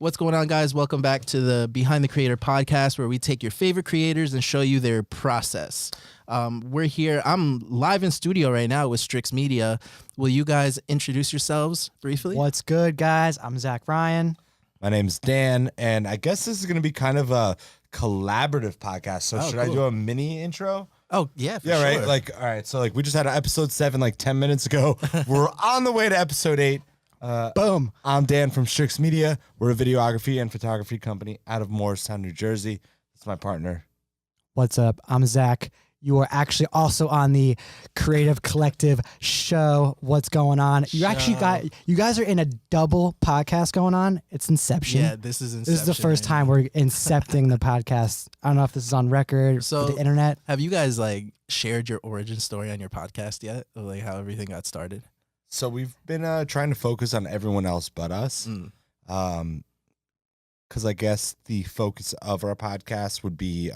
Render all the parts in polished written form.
What's going on, guys? Welcome back to the Behind the Creator podcast, where we take your favorite creators and show you their process. We're here. I'm live in studio right now with Strix Media. Will you guys introduce yourselves briefly? What's good, guys? I'm Zack Ryan. My name's Dan, and I guess this is going to be kind of a collaborative podcast. So should I do a mini intro? Oh, yeah, for yeah, sure. right? Like, all right, so like we just had episode 7 like 10 minutes ago. We're on the way to episode 8. Boom. I'm Dan from Strix Media. We're a videography and photography company out of Morristown, New Jersey. That's my partner. What's up? I'm Zack. You are actually also on the Creative Collective show. What's going on? You guys are in a double podcast going on. It's Inception. Yeah, this is Inception. This is the first time we're incepting the podcast. I don't know if this is on record for the internet. Have you guys like shared your origin story on your podcast yet? Or, like how everything got started? So we've been trying to focus on everyone else but us. Because I guess the focus of our podcast would be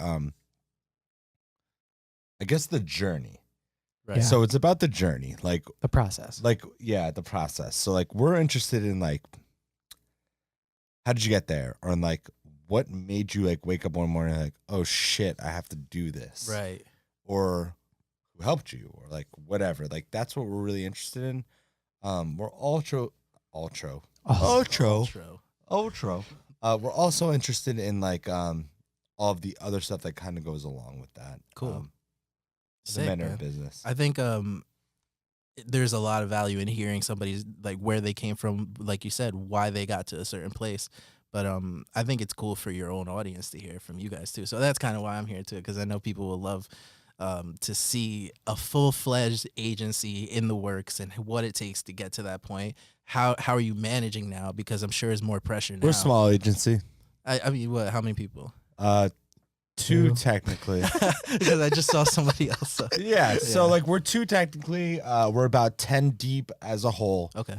I guess the journey. Right. Yeah. So it's about the journey, like The process. the process. So like we're interested in like how did you get there? Or in like what made you like wake up one morning like, oh shit, I have to do this. Right. Or who helped you or like whatever. Like that's what we're really interested in. We're ultra. We're also interested in like all of the other stuff that kind of goes along with that. Cool. The Sick, men are man. business. I think there's a lot of value in hearing somebody's like where they came from, like you said, why they got to a certain place. But I think it's cool for your own audience to hear from you guys too. So that's kind of why I'm here too, because I know people will love to see a full-fledged agency in the works and what it takes to get to that point. How are you managing now? Because I'm sure there's more pressure now. We're a small agency. I mean, what? How many people? 2 technically. Because I just saw somebody else. Yeah, so like we're 2 technically. We're about 10 deep as a whole. Okay.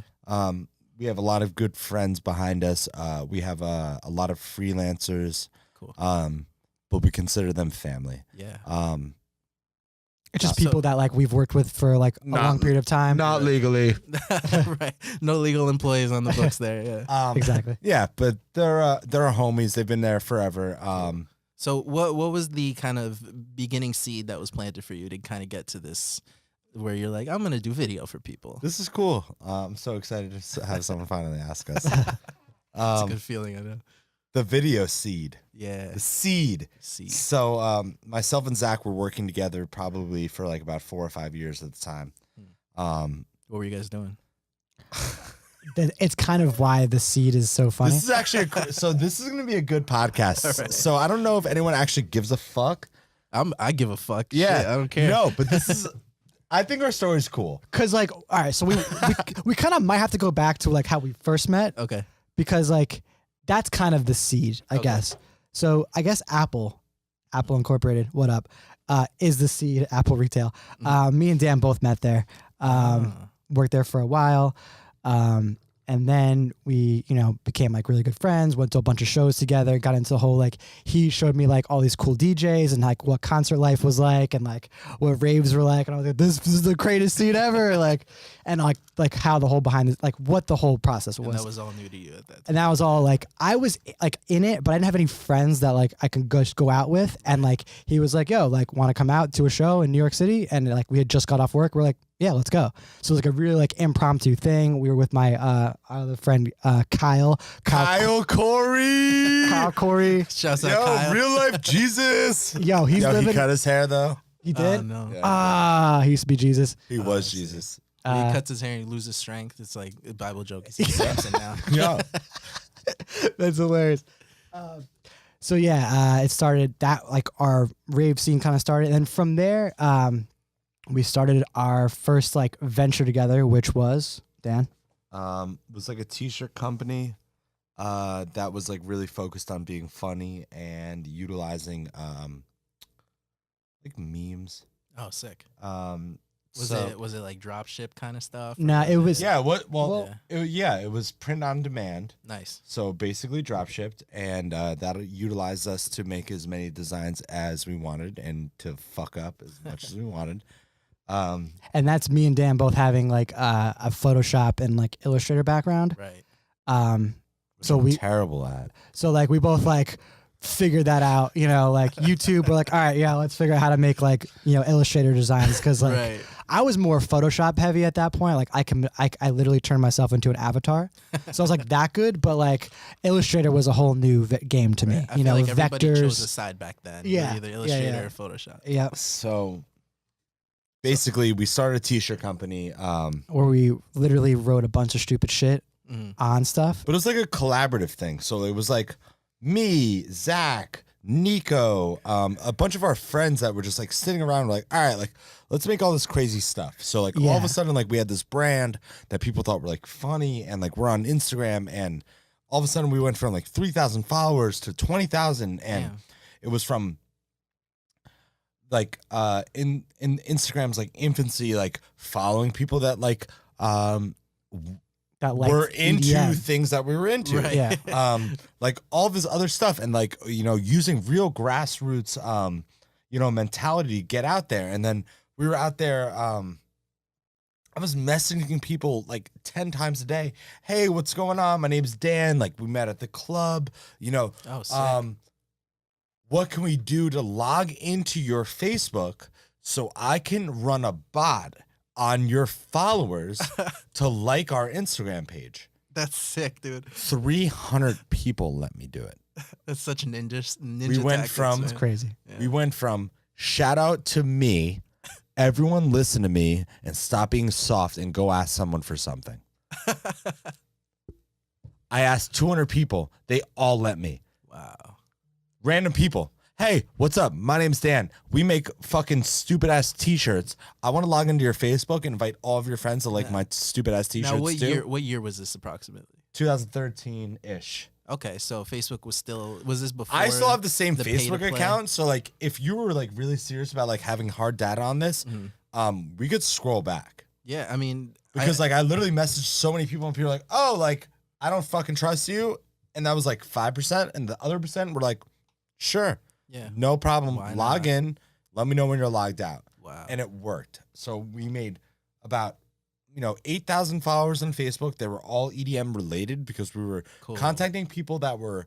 We have a lot of good friends behind us. We have a lot of freelancers. Cool. But we consider them family. Yeah. It's just people that like we've worked with for like a long period of time. Not legally. Right. No legal employees on the books there. Yeah. Exactly. Yeah, but they're our homies. They've been there forever. So what was the kind of beginning seed that was planted for you to kind of get to this, where you're like, I'm gonna do video for people? This is cool. I'm so excited to have someone finally ask us. It's a good feeling, I know. The video seed. Yeah. The seed. Seed. So myself and Zack were working together probably for like about 4 or 5 years at the time. What were you guys doing? It's kind of why the seed is so funny. This is actually so this is going to be a good podcast. Right. So I don't know if anyone actually gives a fuck. I give a fuck. Yeah, Shit, I don't care. No, but this is. I think our story is cool. Cause like, all right, so we kind of might have to go back to like how we first met. Okay. Because like that's kind of the seed, I Okay. guess. So I guess Apple Incorporated, what up, is the seed, Apple Retail. Me and Dan both met there. Worked there for a while. And then we, became like really good friends, went to a bunch of shows together, got into the whole, like, he showed me like all these cool DJs and like what concert life was like and like what raves were like. And I was like, this is the greatest scene ever. Like, and like how the whole behind it, like what the whole process was. And that was all new to you at that time. And that was all like, I was like in it, but I didn't have any friends that like I could just go out with. And like, he was like, yo, like want to come out to a show in New York City? And like, we had just got off work. We're like, yeah, let's go. So it was like a really like impromptu thing. We were with my other friend, Kyle Corey. Shouts out Yo, Kyle. real life Jesus. Yo, He living. cut his hair though. He did? No. Yeah. He used to be Jesus. He was Jesus. When he cuts his hair and he loses strength. It's like a Bible joke. He's Samson now. Yeah. That's hilarious. So yeah, it started that like our rave scene kind of started. And then from there, we started our first like venture together, which was Dan. It was like a t-shirt company that was like really focused on being funny and utilizing like memes. Oh, sick. Was it like drop ship kind of stuff? Nah, it was Yeah, what Well- it was print on demand. Nice. So basically drop shipped, and that utilized us to make as many designs as we wanted and to fuck up as much as we wanted. and that's me and Dan both having like a Photoshop and like Illustrator background. Right. So I'm terrible at. So like we both like figured that out, you know, like YouTube, we're like, all right, yeah, let's figure out how to make like, you know, Illustrator designs. Cause like Right. I was more Photoshop heavy at that point. Like I literally turned myself into an avatar. So I was like that good, but like Illustrator was a whole new game to me, I you feel know, like everybody chose a vectors. side back then. Yeah. Either Illustrator Yeah. or Photoshop. Yeah. So basically, we started a t-shirt company. Where we literally wrote a bunch of stupid shit on stuff. But it was like a collaborative thing. So it was like me, Zack, Nico, a bunch of our friends that were just like sitting around like, all right, like let's make all this crazy stuff. So like all of a sudden, like we had this brand that people thought were like funny, and like we're on Instagram, and all of a sudden we went from like 3,000 followers to 20,000, and it was from like in Instagram's like infancy, like following people that like That we're into EDM. things that we were into. Right. Yeah. Like all this other stuff, and like, you know, using real grassroots you know, mentality to get out there. And then we were out there, I was messaging people like 10 times a day. Hey, what's going on? My name's Dan. Like we met at the club, you know. Oh, sick. What can we do to log into your Facebook so I can run a bot on your followers to like our Instagram page? That's sick, dude. 300 people let me do it. That's such a ninja We went tactics, from- man. It's crazy. Yeah. We went from shout out to me, everyone listen to me, and stop being soft and go ask someone for something. I asked 200 people. They all let me. Wow. Random people. Hey, what's up? My name's Dan. We make fucking stupid ass t-shirts. I want to log into your Facebook and invite all of your friends to like my stupid ass t-shirts Now, what too. year was this approximately? 2013-ish. Okay, so Facebook was this before? I still have the same the Facebook pay-to-play? account. So like if you were like really serious about like having hard data on this, we could scroll back. Yeah, I mean, Because like I literally messaged so many people, and people were like, oh, like I don't fucking trust you. And that was like 5%. And the other percent were like, sure. yeah, No problem. Why Log not? in. Let me know when you're logged out. wow, And it worked. So we made about, you know, 8,000 followers on Facebook. They were all EDM related because we were Cool. contacting people that were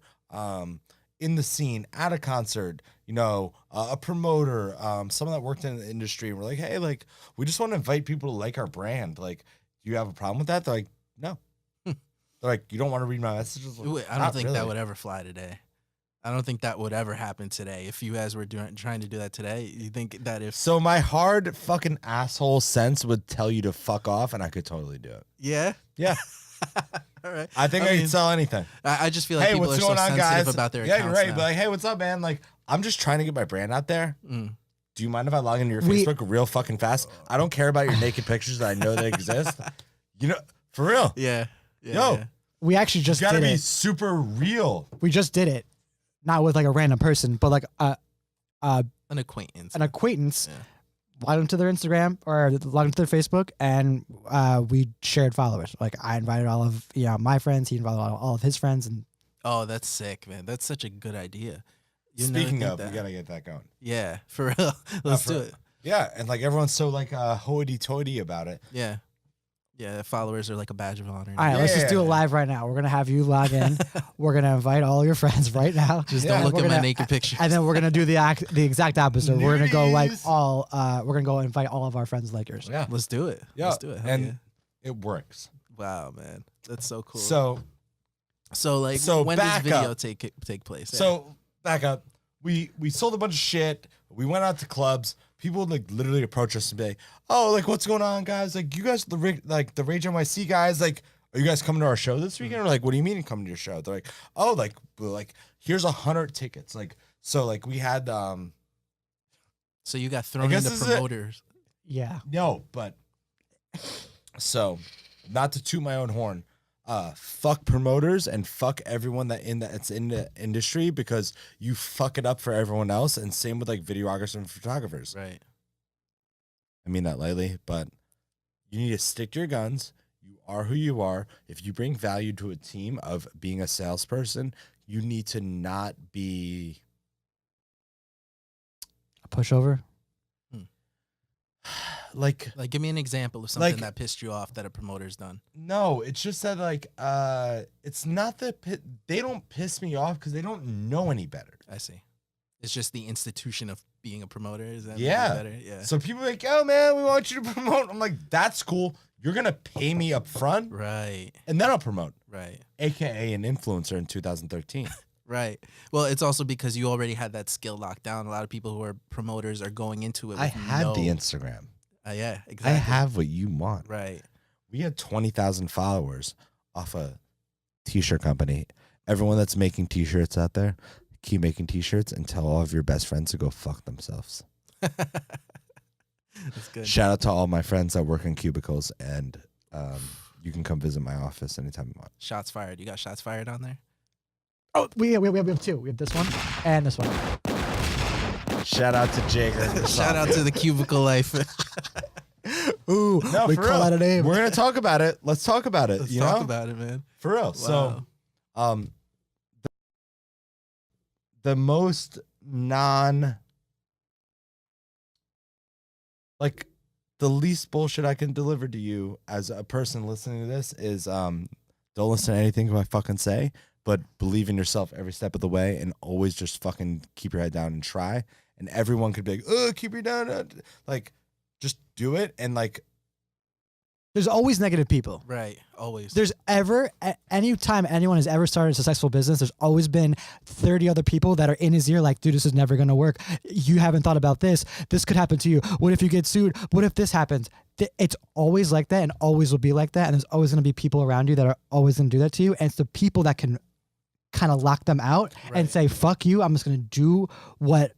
in the scene at a concert, you know, a promoter, someone that worked in the industry. And we're like, hey, like, we just want to invite people to like our brand. Like, do you have a problem with that? They're like, no. They're like, you don't want to read my messages? Like, I don't "Not think really." that would ever fly today. I don't think that would ever happen today. If you guys were trying to do that today, you think that if So my hard fucking asshole sense would tell you to fuck off, and I could totally do it. yeah, Yeah. all right. I think I mean, could sell anything. I just feel like Hey, people what's are so going on, sensitive guys? about their Yeah, accounts you're right. now. But like, hey, what's up, man? Like, I'm just trying to get my brand out there. Mm. Do you mind if I log into your We- Facebook real fucking fast? I don't care about your naked pictures that I know that exist. You know, for real. Yeah, yeah, Yo. yeah. We actually just You gotta did be it. super real. We just did it. Not with like a random person, but like An acquaintance. an acquaintance. Yeah. Logged into their Instagram or logged into their Facebook, and we shared followers. Like I invited all of my friends, he invited all of his friends, and Oh, that's sick, man. That's such a good idea. You never Speaking think of, that. we gotta get that going. Yeah, for real. Let's for- do it. Yeah, and like everyone's so like hoity-toity about it. Yeah. Yeah, followers are like a badge of honor. all right, let's just do it Yeah. live right now. We're gonna have you log in. We're gonna invite all your friends right now. Just Yeah. don't look We're at my gonna- naked pictures. And then we're gonna do the exact opposite. We're gonna go like Nudies. we're gonna go invite all of our friends like yours. Yeah, Let's do it. yeah, Let's do it. Hell and yeah. it works. Wow, man. That's so cool. So like so when does back video up. take place? Yeah. So back up. We sold a bunch of shit. We went out to clubs. People would like literally approach us and be like, "Oh, like what's going on, guys? Like you guys, the Rage NYC guys, like are you guys coming to our show this weekend?" Or like, "What do you mean coming to your show?" They're like, "Oh, like here's 100 tickets." Like so, like we had So you got thrown guess into this is it. promoters. Yeah. no, but so not to toot my own horn. Fuck promoters and fuck everyone that's in the industry because you fuck it up for everyone else. And same with like videographers and photographers. Right. I mean that lightly, but you need to stick to your guns. You are who you are. If you bring value to a team of being a salesperson, you need to not be A pushover. Like, Give me an example of something Like- that pissed you off that a promoter's done. no, it's just that like it's not that they don't piss me off because they don't know any better. I see. It's just the institution of being a promoter. Is that Yeah. better? Yeah. So people are like, oh man, we want you to promote. I'm like, that's cool. You're gonna pay me up front, Right. and then I'll promote. Right. AKA an influencer in 2013. Right. Well, it's also because you already had that skill locked down. A lot of people who are promoters are going into it with I had no, the Instagram. yeah, exactly. I have what you want. Right. We had 20,000 followers off a t-shirt company. Everyone that's making t-shirts out there, keep making t-shirts and tell all of your best friends to go fuck themselves. That's good. Shout out to all my friends that work in cubicles, and you can come visit my office anytime you want. Shots fired. You got shots fired on there? Oh, we have two. We have this one and this one. Shout out to Jager. Shout out to the cubicle life. Ooh, No, we for call real. out a name. We're gonna talk about it. Let's talk about it. Let's you talk know, about it, man. for real. Wow. So, the most like the least bullshit I can deliver to you as a person listening to this is don't listen to anything I fucking say, but believe in yourself every step of the way and always just fucking keep your head down and try. And everyone could be like, oh, keep your head down. Like, just do it. And like, There's always negative people. Right. Always. There's ever, any time anyone has ever started a successful business, there's always been 30 other people that are in his ear like, dude, this is never going to work. You haven't thought about this. This could happen to you. What if you get sued? What if this happens? It's always like that and always will be like that. And there's always going to be people around you that are always going to do that to you. And it's the people that can kind of lock them out and Right. say, fuck you. I'm just going to do what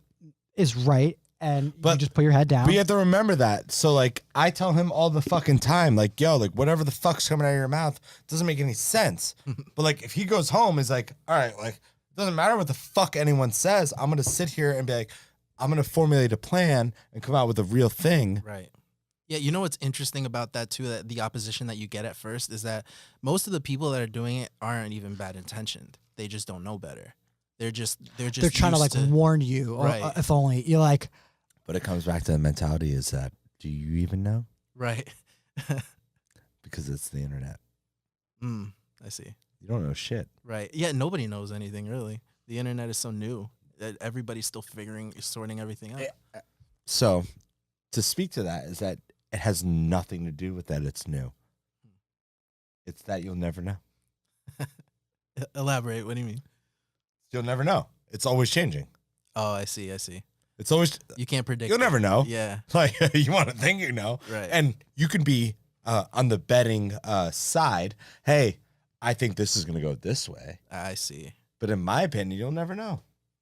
is right. And you just put your head down. but you have to remember that. So like, I tell him all the fucking time, like, yo, like whatever the fuck's coming out of your mouth doesn't make any sense. But like, if he goes home, he's like, all right, like, it doesn't matter what the fuck anyone says. I'm going to sit here and be like, I'm going to formulate a plan and come out with a real thing. Right. Yeah, you know what's interesting about that too, that the opposition that you get at first is that most of the people that are doing it aren't even bad intentioned. They just don't know better. They're trying to like warn you. Right. Or, if only you're like, But it comes back to the mentality is that, do you even know? Right. Because it's the internet. I see. You don't know shit. Right. Yeah, nobody knows anything really. The internet is so new that everybody's still sorting everything out. So to speak to that is that it has nothing to do with that it's new. It's that you'll never know. Elaborate. What do you mean? You'll never know. It's always changing. Oh, I see. It's always, You can't predict. you'll it. never know. Yeah. Like, you want to think you know. Right. And you can be on the betting side. Hey, I think this is going to go this way. I see. But in my opinion, you'll never know.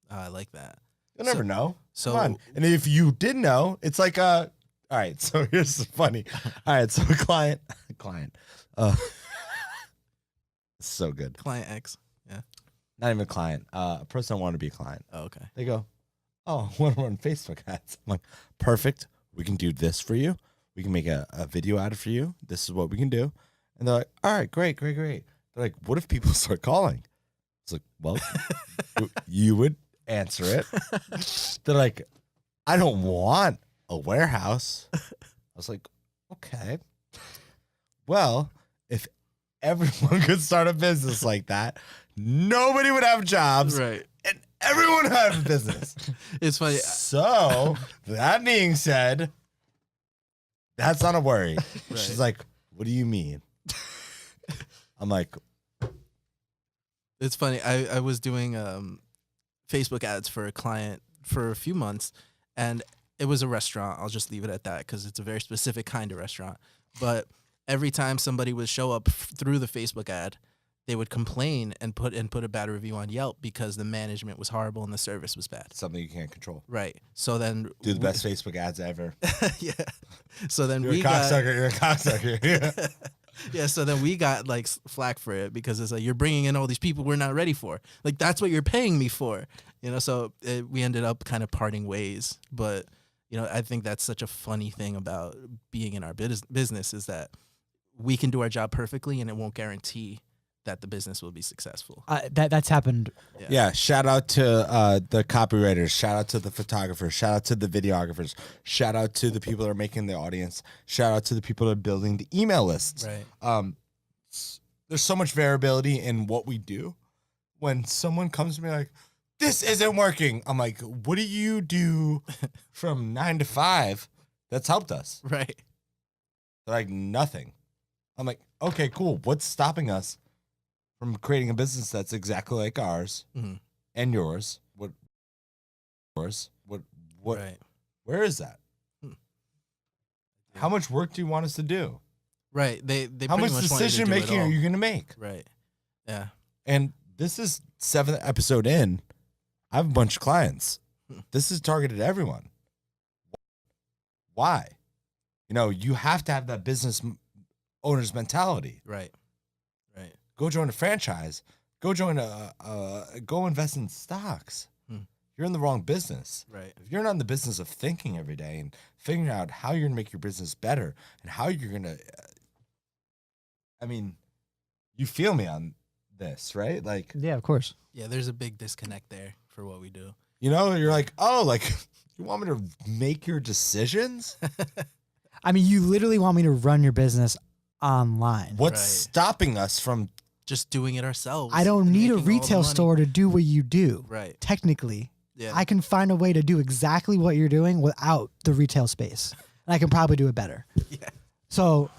I like that. You'll never know. So Come on. And if you did know, it's like, all right, so here's the funny. All right, so a client, so good. Client X. Yeah. Not even a client, a person I want to be a client. Oh, okay. They go, oh, I want to run Facebook ads. I'm like, perfect. We can do this for you. We can make a video ad for you. This is what we can do. And they're like, all right, great. They're like, what if people start calling? It's like, well, you would answer it. They're like, I don't want a warehouse. I was like, okay. Well, if everyone could start a business like that, nobody would have jobs. Right. And everyone would have a business. It's funny. So, that being said, that's not a worry. Right. She's like, what do you mean? I'm like, It's funny. I was doing Facebook ads for a client for a few months, and it was a restaurant. I'll just leave it at that because it's a very specific kind of restaurant. But every time somebody would show up through the Facebook ad, they would complain and put a bad review on Yelp because the management was horrible and the service was bad. something you can't control. Right. So then Do the best Facebook ads ever. yeah. So then You're a cocksucker. You're a cocksucker. Yeah. Yeah, so then we got like flack for it because it's like you're bringing in all these people we're not ready for. Like that's what you're paying me for, you know. So we ended up kind of parting ways. But you know, I think that's such a funny thing about being in our business is that we can do our job perfectly, and it won't guarantee that the business will be successful. That's happened. Yeah. Shout out to the copywriters. Shout out to the photographers. Shout out to the videographers. Shout out to the people that are making the audience. Shout out to the people that are building the email lists. Right. There's so much variability in what we do. When someone comes to me like, this isn't working, I'm like, what do you do from 9 to 5 that's helped us? Right. They're like, nothing. I'm like, okay, cool. What's stopping us from creating a business that's exactly like ours and yours? What? Right. Where is that? How much work do you want us to do? Right. They How pretty much much want you to decision do it making are all. you going to make? Right. Yeah. And this is 7th episode in. I have a bunch of clients. This is targeted at everyone. Why? You know, you have to have that business owner's mentality. Right. Right. Go join a franchise. Go join go invest in stocks. You're in the wrong business. Right. If you're not in the business of thinking every day and figuring out how you're going to make your business better and how you're going to, I mean, you feel me on this, right? Like, Yeah, of course. Yeah, there's a big disconnect there for what we do. you know, you're like, oh, like, you want me to make your decisions? I mean, you literally want me to run your business online. What's Right. stopping us from, Just doing it ourselves. I don't and need a making all the retail money. store to do what you do. Right. Technically, Yeah. I can find a way to do exactly what you're doing without the retail space. And I can probably do it better. Yeah. So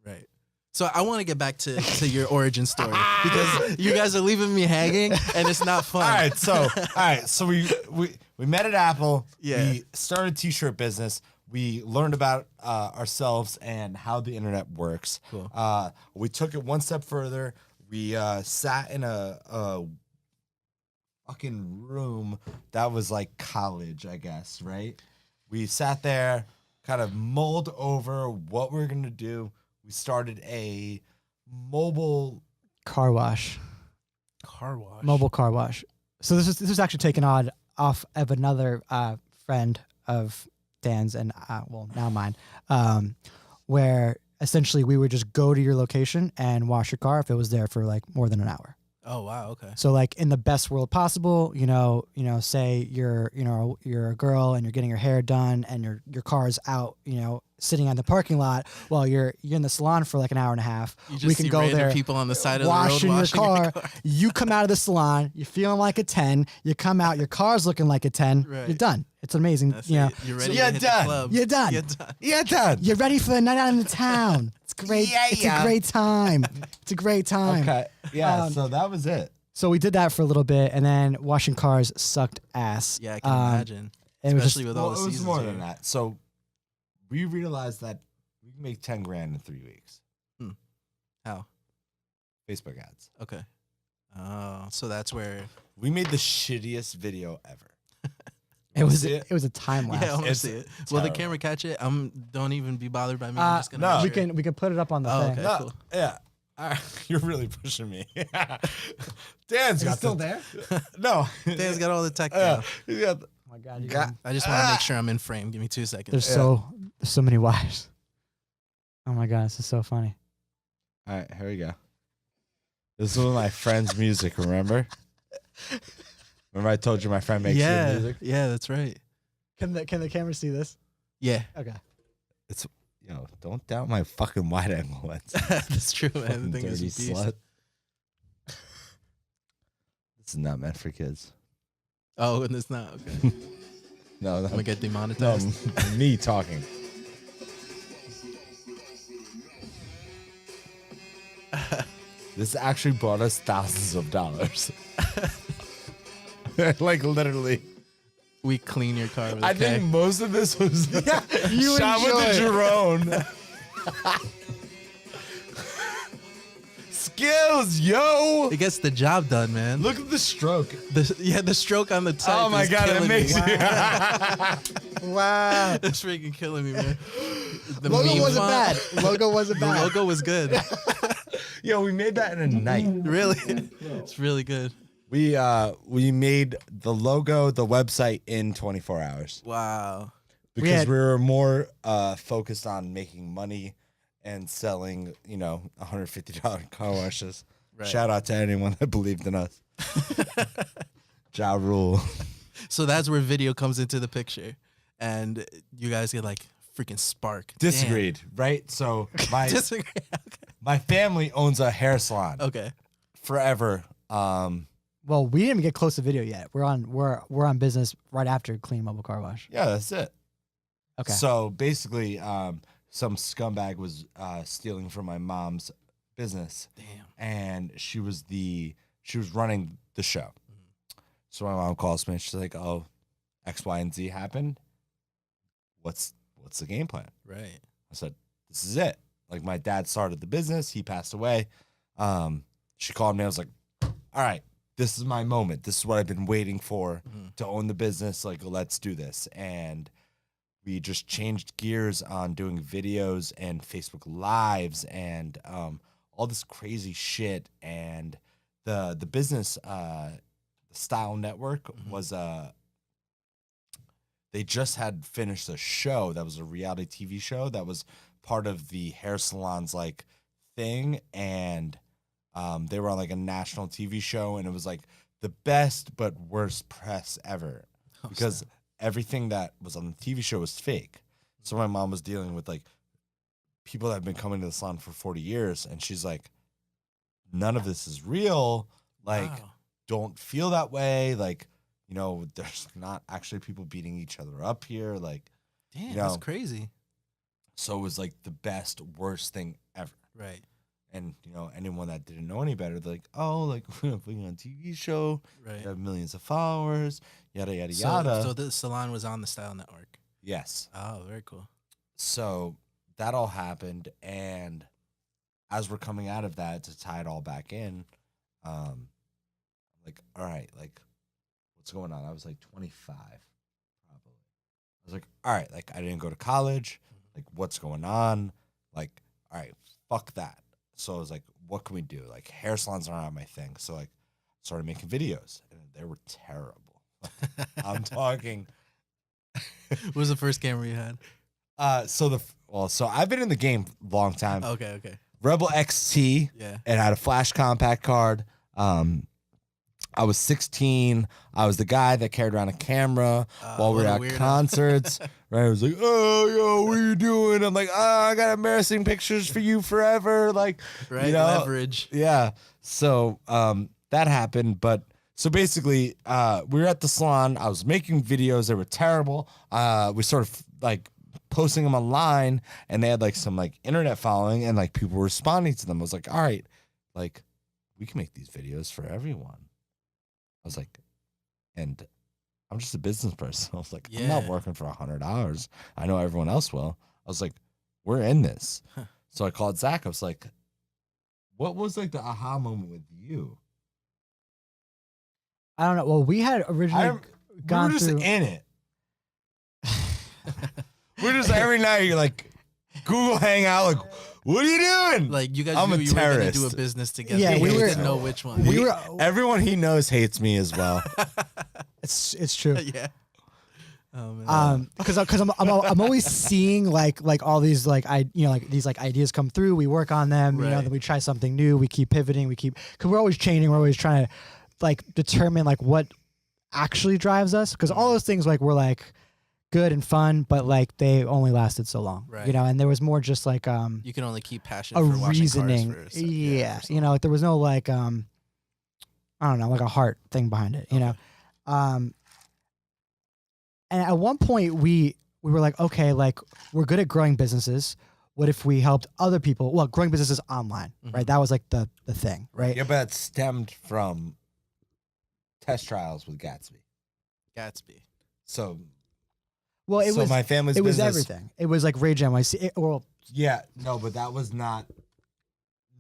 Right. So I want to get back to your origin story because you guys are leaving me hanging and it's not fun. all right. So we met at Apple. Yeah. We started a t-shirt business. We learned about ourselves and how the internet works. Cool. We took it one step further. We sat in a fucking room that was like college, I guess, right? We sat there, kind of mulled over what we're going to do. We started a mobile car wash, Car wash. mobile car wash. So this was actually taken off of another friend of Dan's and well, now mine, where essentially we would just go to your location and wash your car if it was there for like more than an hour. Oh wow. Okay. So like in the best world possible, say you're a girl and you're getting your hair done and your car's out, sitting on the parking lot while you're in the salon for like an hour and a half. You just We can see go random there, people on the side of the road washing your washing car. You come out of the salon, you're feeling like a 10. You come out, your car's looking like a 10. Right. You're done. It's amazing. That's You know, it. You're ready. you're to hit done. The club. You're done. You're done. Yeah, done. You're ready for the night out in the town. It's great. Yeah, It's yeah. a great time. It's a great time. Okay. Yeah. Um, So that was it. So we did that for a little bit, and then washing cars sucked ass. Yeah, I can imagine. It was Especially just, with all Well, the it was seasons more here. than that. So we realized that we can make 10 grand in 3 weeks. How? Facebook ads. Okay. Oh, so that's where. We made the shittiest video ever. it was See it? it was a time lapse. Yeah, I want to It's see it. Will the terrible. camera catch it? Don't even be bothered by me. I'm just gonna. no. we share it. can put it up on the Oh, thing. okay. No, cool. yeah. You're really pushing me. Dan's got still the- there? No. Dan's got all the tech Yeah. now. He's got the- Oh my god, you Got- can- I just want to make sure I'm in frame. Give me 2 seconds. there's so many wires. Oh my god, this is so funny. All right, here we go. This is one of my friend's music, remember? Remember I told you my friend makes yeah, good music? yeah, that's right. Can the camera see this? Yeah, Okay. Don't doubt my fucking wide angle lens. that's true, man. Fucking The thing is dirty a beast. slut. This is not meant for kids. Oh, and it's not. Okay. No, I'm gonna get no, demonetized. me talking. This actually brought us thousands of dollars. Like literally. We clean your car with I a K. think most of this was You shot with the enjoy drone. Skills, yo! It gets the job done, man. Look at the stroke. The stroke on the type. Oh my is god, it killing makes me. me. Wow. It's freaking killing me, man. The Logo meme wasn't font- bad. Logo wasn't The bad. logo was good. Yo, we made that in a night. Really, it's really good. We made the logo, the website in 24 hours Wow. because we were more focused on making money and selling, $150 car washes. Right. Shout out to anyone that believed in us. Ja Rule. So that's where video comes into the picture, and you guys get like freaking spark. Disagreed, right? So my Disagree. my family owns a hair salon Okay. forever. Well, we didn't even get close to video yet. We're on business right after Clean Mobile Car Wash. Yeah, that's it. Okay. So basically, some scumbag was stealing from my mom's business. Damn. And she was running the show. So my mom calls me and she's like, "Oh, X, Y, and Z happened. What's the game plan?" Right. I said, "This is it. Like, my dad started the business. He passed away." She called me. I was like, "All right, this is my moment. This is what I've been waiting for to own the business. Like, let's do this." And we just changed gears on doing videos and Facebook Lives and all this crazy shit. And the business Style Network was they just had finished a show that was a reality TV show that was part of the hair salon's like thing, and they were on like a national TV show, and it was like the best but worst press ever because everything that was on the TV show was fake. So my mom was dealing with like people that have been coming to the salon for 40 years, and she's like, none of this is real. Like, don't feel that way. Like, you know, there's not actually people beating each other up here. Like, damn, you that's know, crazy. So it was like the best, worst thing ever. Right. And, you know, anyone that didn't know any better, they're like, oh, like, we're putting on a TV show. Right. You have millions of followers, yada, yada, yada. So the salon was on the Style Network. Yes. Oh, very cool. So that all happened. And as we're coming out of that, to tie it all back in, like, all right, like, what's going on? I was like 25, probably. I was like, all right, like, I didn't go to college. Like, what's going on? Like, all right, fuck that. So I was like, what can we do? Like, hair salons are not my thing. So, like, started making videos, and they were terrible. I'm talking. What was the first camera you had? So I've been in the game a long time. Okay. Rebel XT. Yeah. It had a flash compact card. I was 16. I was the guy that carried around a camera while we were at concerts. Right? I was like, "Oh, yo, what are you doing?" I'm like, "Oh, I got embarrassing pictures for you forever." Like, right, you know, leverage. Yeah. So that happened. But so basically, we were at the salon. I was making videos. They were terrible. We sort of like posting them online, and they had like some like internet following, and like people were responding to them. I was like, all right, like, we can make these videos for everyone. I was like, and I'm just a business person. I was like, I'm not working for $100. I know everyone else will. I was like, we're in this. So I called Zack. I was like, what was like the aha moment with you? I don't know. Well, we had originally gone we were just through. in it. We're just every night. You're like, Google Hangout. Like, what are you doing? Like, you guys I'm knew a you were going to terrorist. do a business together. Yeah, we we were- didn't know which one. Everyone he knows hates me as well. It's true. Yeah. Oh, man. Because I'm always seeing like all these like these like ideas come through. We work on them, you know. Right. Then we try something new. We keep pivoting. Because we're always changing. We're always trying to like determine like what actually drives us. Because all those things like were like good and fun, but like they only lasted so long, Right. you know. And there was more just like You can only keep passion a for washing reasoning, cars for yeah, so you know. Like there was no like I don't know, like a heart thing behind it, you know. And at one point we were like, okay, like we're good at growing businesses. What if we helped other people? Well, growing businesses online, right? That was like the thing, right? Yeah, but it stemmed from test trials with Gatsby. Gatsby. So, Well, it was my family's it was business, everything. It was like Rage NYC. Yeah, no, but that was not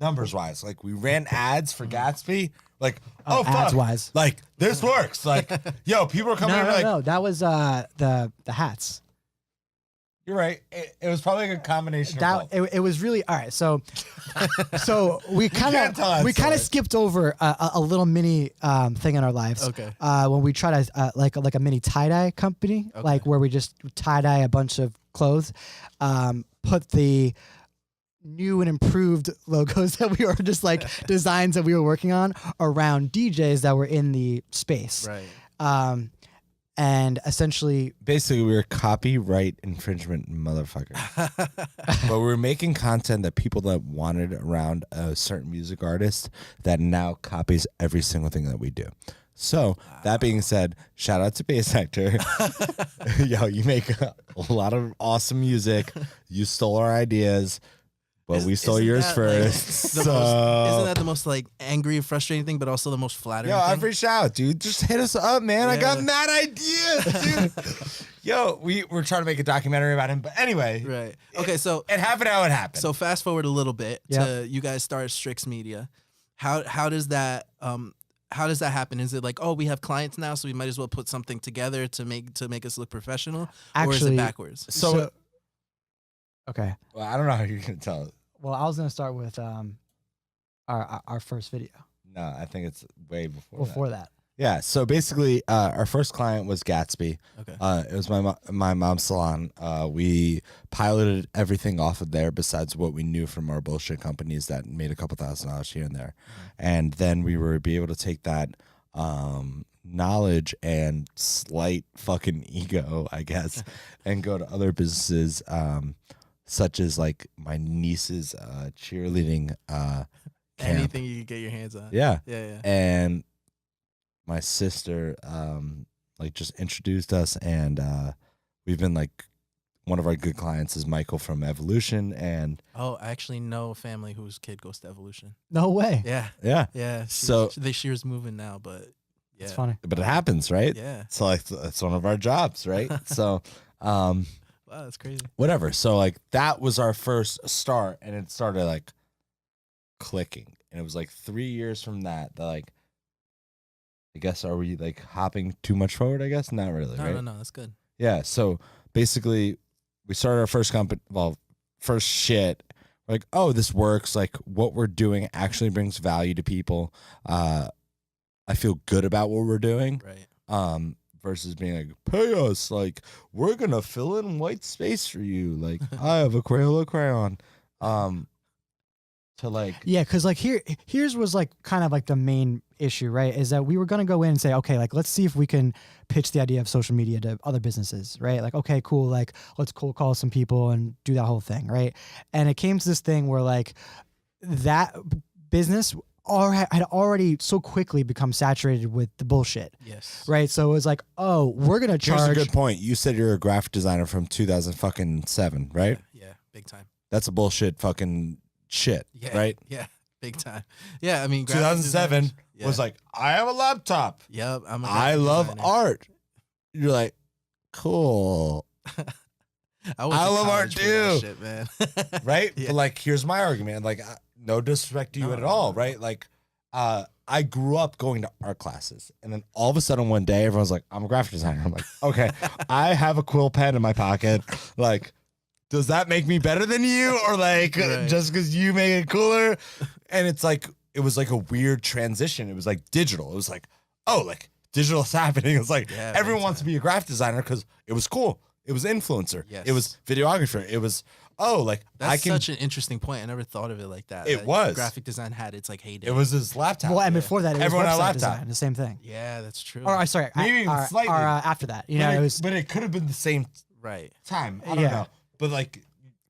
numbers wise. Like, we ran ads for Gatsby. Like, oh, fuck. ads wise. Like, this works. Like, yo, people are coming in like, No, that was the hats. You're right. It was probably a combination of both. It was really all right. So we kind can't tell that of story. skipped over a little mini thing in our lives. Okay. When we tried to like a mini tie dye company, like where we just tie dye a bunch of clothes, put the new and improved logos that we were just like designs that we were working on around DJs that were in the space. Right. And essentially, basically, we were copyright infringement motherfuckers. But we were making content that people that wanted around a certain music artist that now copies every single thing that we do. So that being said, shout out to Bass Actor. Yo, you make a lot of awesome music. You stole our ideas. But we stole yours first. Isn't that the most like angry, frustrating thing, but also the most flattering Yo, thing? I've reached out, dude. Just hit us up, man. I got mad ideas, dude. Yo, we're trying to make a documentary about him. But anyway. Right. Okay, so it happened how it happened. So fast forward a little bit to you guys start Strix Media. How does that happen? Is it like, oh, we have clients now, so we might as well put something together to make us look professional? Or is it backwards? So okay. Well, I don't know how you're gonna tell it. Well, I was gonna start with our first video. No, I think it's way before. Before that. Yeah. So basically, our first client was Gatsby. Okay. It was my mom's salon. We piloted everything off of there, besides what we knew from our bullshit companies that made a couple $1,000s here and there, and then we were able to take that knowledge and slight fucking ego, I guess, and go to other businesses. Such as like my niece's cheerleading camp. Anything you can get your hands on. Yeah. Yeah. And my sister like just introduced us, and we've been like, one of our good clients is Michael from Evolution. And I actually know a family whose kid goes to Evolution. No way. Yeah. Yeah. So she's moving now, but yeah. It's funny. But it happens, right? Yeah. So like it's one of our jobs, right? So wow, that's crazy. Whatever. So like that was our first start, and it started like clicking. And it was like 3 years from that like, I guess, are we like hopping too much forward? I guess not really. Right? No, that's good. Yeah. So basically, we started our first company. Well, first shit. We're like, oh, this works. Like what we're doing actually brings value to people. I feel good about what we're doing. Right. Versus being like, pay us, like we're gonna fill in white space for you. Like I have a Crayola crayon. To like, yeah, because like here's was like kind of like the main issue, right? Is that we were gonna go in and say, okay, like let's see if we can pitch the idea of social media to other businesses, right? Like, okay, cool, like let's cold call some people and do that whole thing, right? And it came to this thing where like that business had already so quickly become saturated with the bullshit. Yes. Right. So it was like, oh, we're gonna charge. Here's a good point. You said you're a graphic designer from 2007, right? Yeah, big time. That's a bullshit fucking shit, Yeah, right? Yeah, big time. Yeah, I mean, 2007 was like, I have a laptop. Yep, I love art. You're like, cool. I love art too, shit, man. Right? Yeah. But like, here's my argument. Like, no disrespect to you at all, right? Like, I grew up going to art classes, and then all of a sudden one day, everyone's like, I'm a graphic designer. I'm like, okay, I have a quill pen in my pocket. Like, does that make me better than you? Or like, right. just because you make it cooler? And it's like, it was like a weird transition. It was like digital. It was like, oh, like digital is happening. It's like, everyone wants to be a graphic designer because it was cool. It was influencer. Yes. It was videographer. It was, oh, like that's such an interesting point. I never thought of it like that. It was. Graphic design had its like heyday. It was his laptop. Well, and before that, it Everyone had was a website laptop. design, the same thing. Yeah, that's true. Or sorry, Maybe even slightly. Or after that, you know, it was. But it could have been the same right time. I don't know. But like,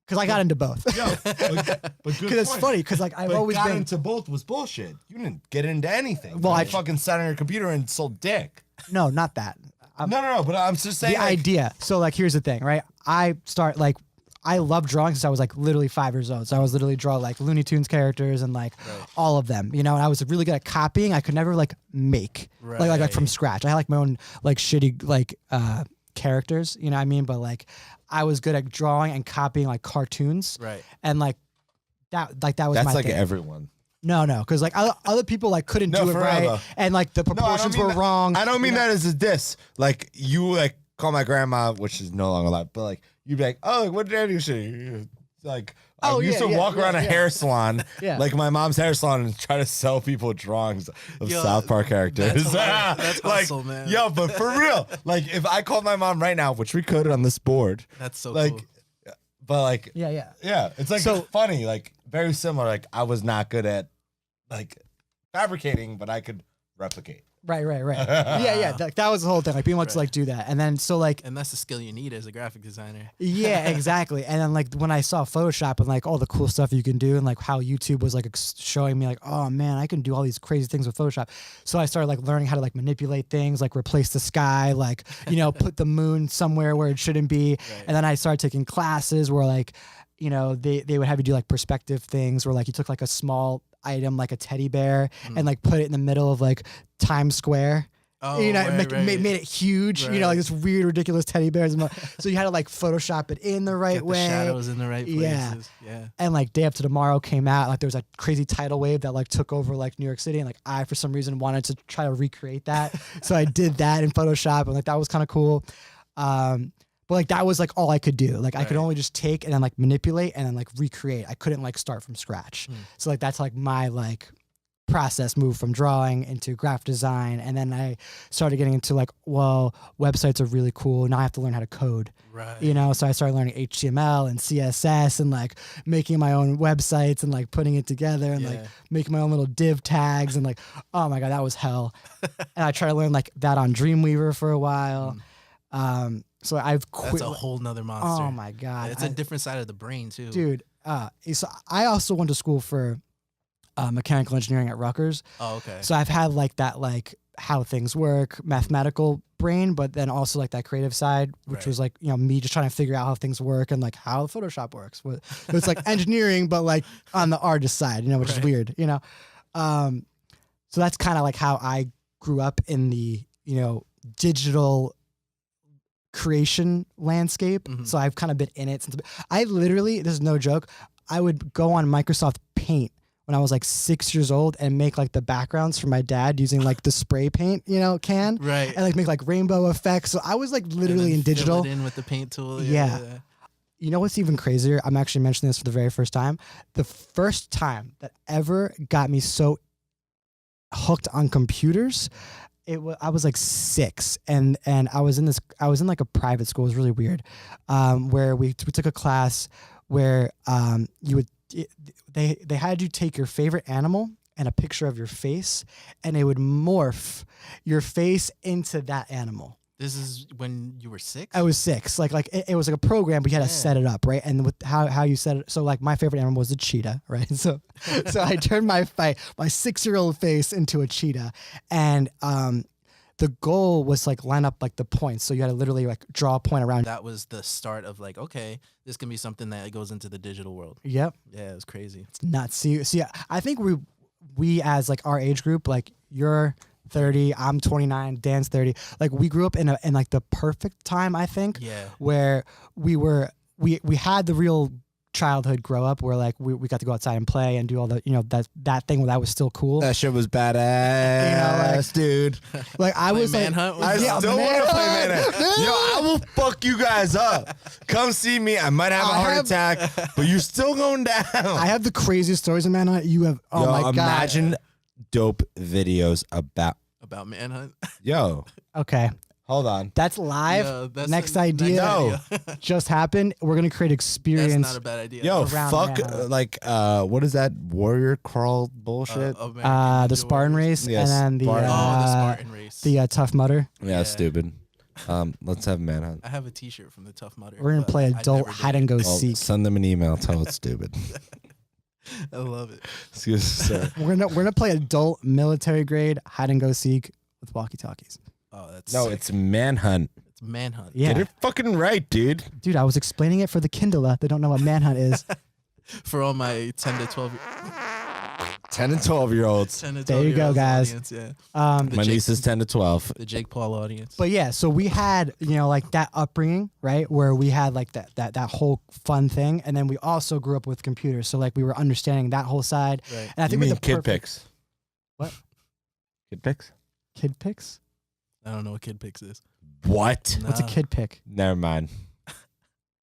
because I got into both. Because it's funny because like I've always got been into both was bullshit. You didn't get into anything. Well, I fucking sat on your computer and sold dick. No, not that. No. But I'm just saying the idea. So like, here's the thing, right? I love drawing since I was like literally 5 years old. So I was literally draw like Looney Tunes characters and like all of them, you know, and I was really good at copying. I could never like make like from scratch. I had like my own like shitty like characters, you know what I mean? But like I was good at drawing and copying like cartoons. Right. And like that was that's my like thing. everyone. No, because like other people like couldn't do it for right, real, though. and like the proportions were wrong. I don't mean that as a diss. Like you like call my grandma, which is no longer alive, but like you'd be like, oh, like, what did I do? Like I used to walk around a hair salon, like my mom's hair salon, and try to sell people drawings of South Park characters. That's like, hustle, man. Yo, but for real, like if I called my mom right now, which we could on this board, that's so like. Cool. But like, Yeah. it's like So- it's funny, like very similar. Like I was not good at like fabricating, but I could replicate. Right. Yeah. That was the whole thing. Like being able to like do that, and then so like And that's the skill you need as a graphic designer. yeah, exactly. And then like when I saw Photoshop and like all the cool stuff you can do, and like how YouTube was like showing me like, oh man, I can do all these crazy things with Photoshop. So I started like learning how to like manipulate things, like replace the sky, like put the moon somewhere where it shouldn't be. Right. And then I started taking classes where like they would have you do like perspective things where like you took like a small item like a teddy bear and like put it in the middle of like Times Square. Oh, Made it huge, Right. like this weird, ridiculous teddy bears. So you had to like Photoshop it in the right Get the way. shadows in the right places. Yeah. And like Day After Tomorrow came out, like there was a crazy tidal wave that like took over like New York City, and like I for some reason wanted to try to recreate that, so I did that in Photoshop, and like that was kind of cool. But like that was like all I could do. Like I could only just take and then like manipulate and then like recreate. I couldn't like start from scratch. So like that's like my like process moved from drawing into graphic design, and then I started getting into like, well, websites are really cool. Now I have to learn how to code. Right. So I started learning HTML and CSS and like making my own websites and like putting it together and like making my own little div tags and like, oh my God, that was hell. And I tried to learn like that on Dreamweaver for a while. So I've quit. That's a whole nother monster. Oh my God. It's a different side of the brain too. Dude. So I also went to school for mechanical engineering at Rutgers. Oh, okay. So I've had like that, like how things work, mathematical brain, but then also like that creative side, which was like, me just trying to figure out how things work and like how Photoshop works. So it's like engineering, but like on the artist side, which is weird, So that's kind of like how I grew up in the, digital creation landscape. So I've kind of been in it since I literally, this is no joke, I would go on Microsoft Paint when I was like 6 years old and make like the backgrounds for my dad using like the spray paint, can. Right. And like make like rainbow effects. So I was like literally in digital. Fill it in with the paint tool. Yeah. You know what's even crazier? I'm actually mentioning this for the very first time. The first time that ever got me so hooked on computers, I was like 6, and I was in like a private school. It was really weird, where we took a class where they had you take your favorite animal and a picture of your face, and they would morph your face into that animal. This is when you were 6? I was 6. Like it was like a program, but you had to set it up, right? And with how you set it, so like my favorite animal was a cheetah, right? So I turned my 6-year-old face into a cheetah, and the goal was like line up like the points. So you had to literally like draw a point around. That was the start of like, okay, this can be something that goes into the digital world. Yep. Yeah, it was crazy. It's nuts. See, I think we as like our age group, like you're 30, I'm 29, Dan's 30. Like we grew up in like the perfect time, I think. Yeah. Where we had the real childhood grow up where like we got to go outside and play and do all the that thing that was still cool. That shit was badass, dude. Like I was like, Manhunt I still want to play Manhunt. Yo, I will fuck you guys up. Come see me. I might have a heart attack, but you're still going down. I have the craziest stories in Manhunt. You have, oh my God. Imagine dope videos about Manhunt. Yo. Okay. Hold on. That's live. Yeah, that's next the idea idea. just happened. We're gonna create experience. That's not a bad idea. Yo, Around fuck, Manhunt. what is that warrior crawl bullshit? The Spartan race, Yes, and then the Spartan. the Spartan race. the Tough Mudder. Yeah, stupid. Let's have Manhunt. I have a T-shirt from the Tough Mudder. We're gonna but play I adult never did hide and it. go Well, seek. send them an email. Tell it's stupid. I love it. Excuse me, sir. We're gonna play adult military grade hide and go seek with walkie talkies. Oh, that's No, sick. it's Manhunt. It's Manhunt. Yeah, Get it fucking right, dude. dude, I was explaining it for the Kindler. They don't know what Manhunt is. For all my 10 to 12, 10 and 12-year-olds. 10 to 12 There you go, guys. Audience, yeah. My Jake- niece is 10 to 12. The Jake Paul audience. But yeah, so we had, like that upbringing, right? Where we had like that whole fun thing. And then we also grew up with computers. So like we were understanding that whole side. Right. And I You think mean with the kid pics? What? Kid pics? Kid pics? I don't know what Kid Pix is. What? What's a Nah. kid pic? Never mind.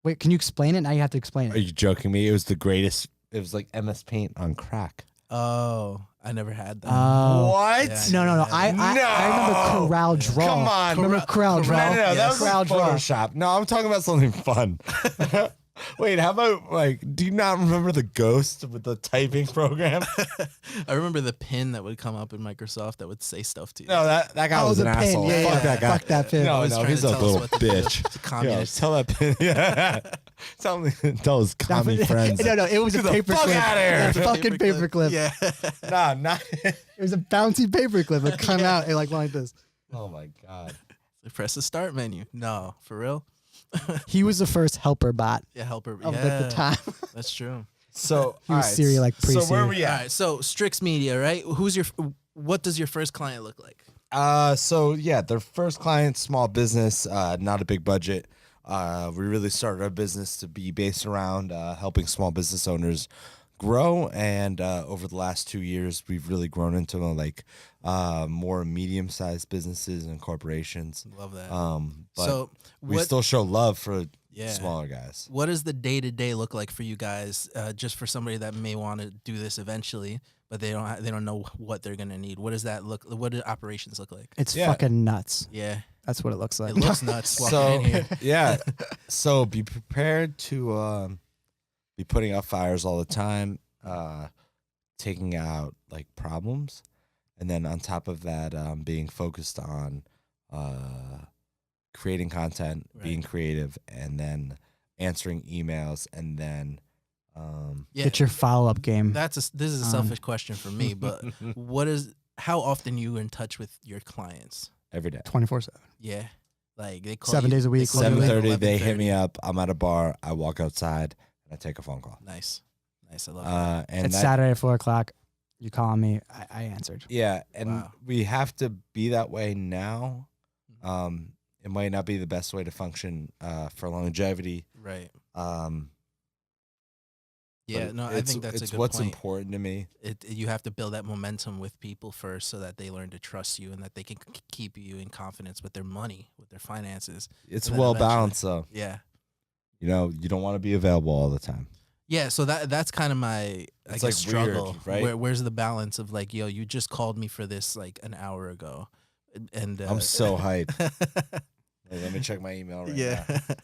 Wait, can you explain it? Now you have to explain Are it. you joking me? It was the greatest. It was like MS Paint on crack. Oh, I never had that. What? Yeah. No. I remember Corral Draw. Come on. Remember Corral No, Draw? no, that was Corral Draw. Photoshop. No, I'm talking about something fun. Wait, how about like? Do you not remember the Ghost with the typing program? I remember the pin that would come up in Microsoft that would say stuff to you. No, that guy was the an pin. asshole. Yeah, Fuck that guy. Fuck that pin. No, Always no, trying he's to a tell us little what to do. bitch. It's a communist. Tell that pin. Yeah. tell his commie friends. No, it was a Get the paper fuck clip. outta here. A fucking paper clip. Yeah. Nah, not. It was a bouncy paper clip that come out and like this. Oh my god. Press the start menu. No, for real. He was the first helper bot Yeah, helper. of Yeah, the time. that's true. So He was alright, Siri, like, So where pre-Siri. we All at? right, so Strix Media, right? What does your first client look like? So yeah, their first client, small business, not a big budget. We really started our business to be based around helping small business owners grow, and over the last 2 years, we've really grown into like more medium-sized businesses and corporations. Love that. But So we what? still show love for Yeah. smaller guys. What does the day-to-day look like for you guys? Just for somebody that may want to do this eventually, but they don't know what they're gonna need. What does that look? What do operations look like? It's Yeah. fucking nuts. Yeah, That's what it looks like. it looks nuts walking So in here. yeah, so be prepared to be putting out fires all the time, taking out like problems, and then on top of that, being focused on creating content, being Right. creative, and then answering emails, and then Yeah, Get your follow-up game. this is a selfish question for me, but how often you in touch with your clients? every day. 24/7. Yeah, like they call 7 you- days a week, call you at 7:30, they hit 11:30. me up. I'm at a bar. I walk outside and I take a phone call. Nice. I love that. And It's that, Saturday at 4:00. You call me. I answered. yeah, and Wow. we have to be that way now. It might not be the best way to function for longevity. Right. But Yeah. No, I think that's it's a good what's point. important to me. You have to build that momentum with people first, so that they learn to trust you and that they can keep you in confidence with their money, with their finances. It's And then well eventually- balanced, though. Yeah. You know, you don't want to be available all the time. Yeah, so that's kind of my I It's, guess, like, struggle. weird, right? Where's the balance of like, yo, you just called me for this like an hour ago, and I'm so hyped. Hey, let me check my email right yeah, now.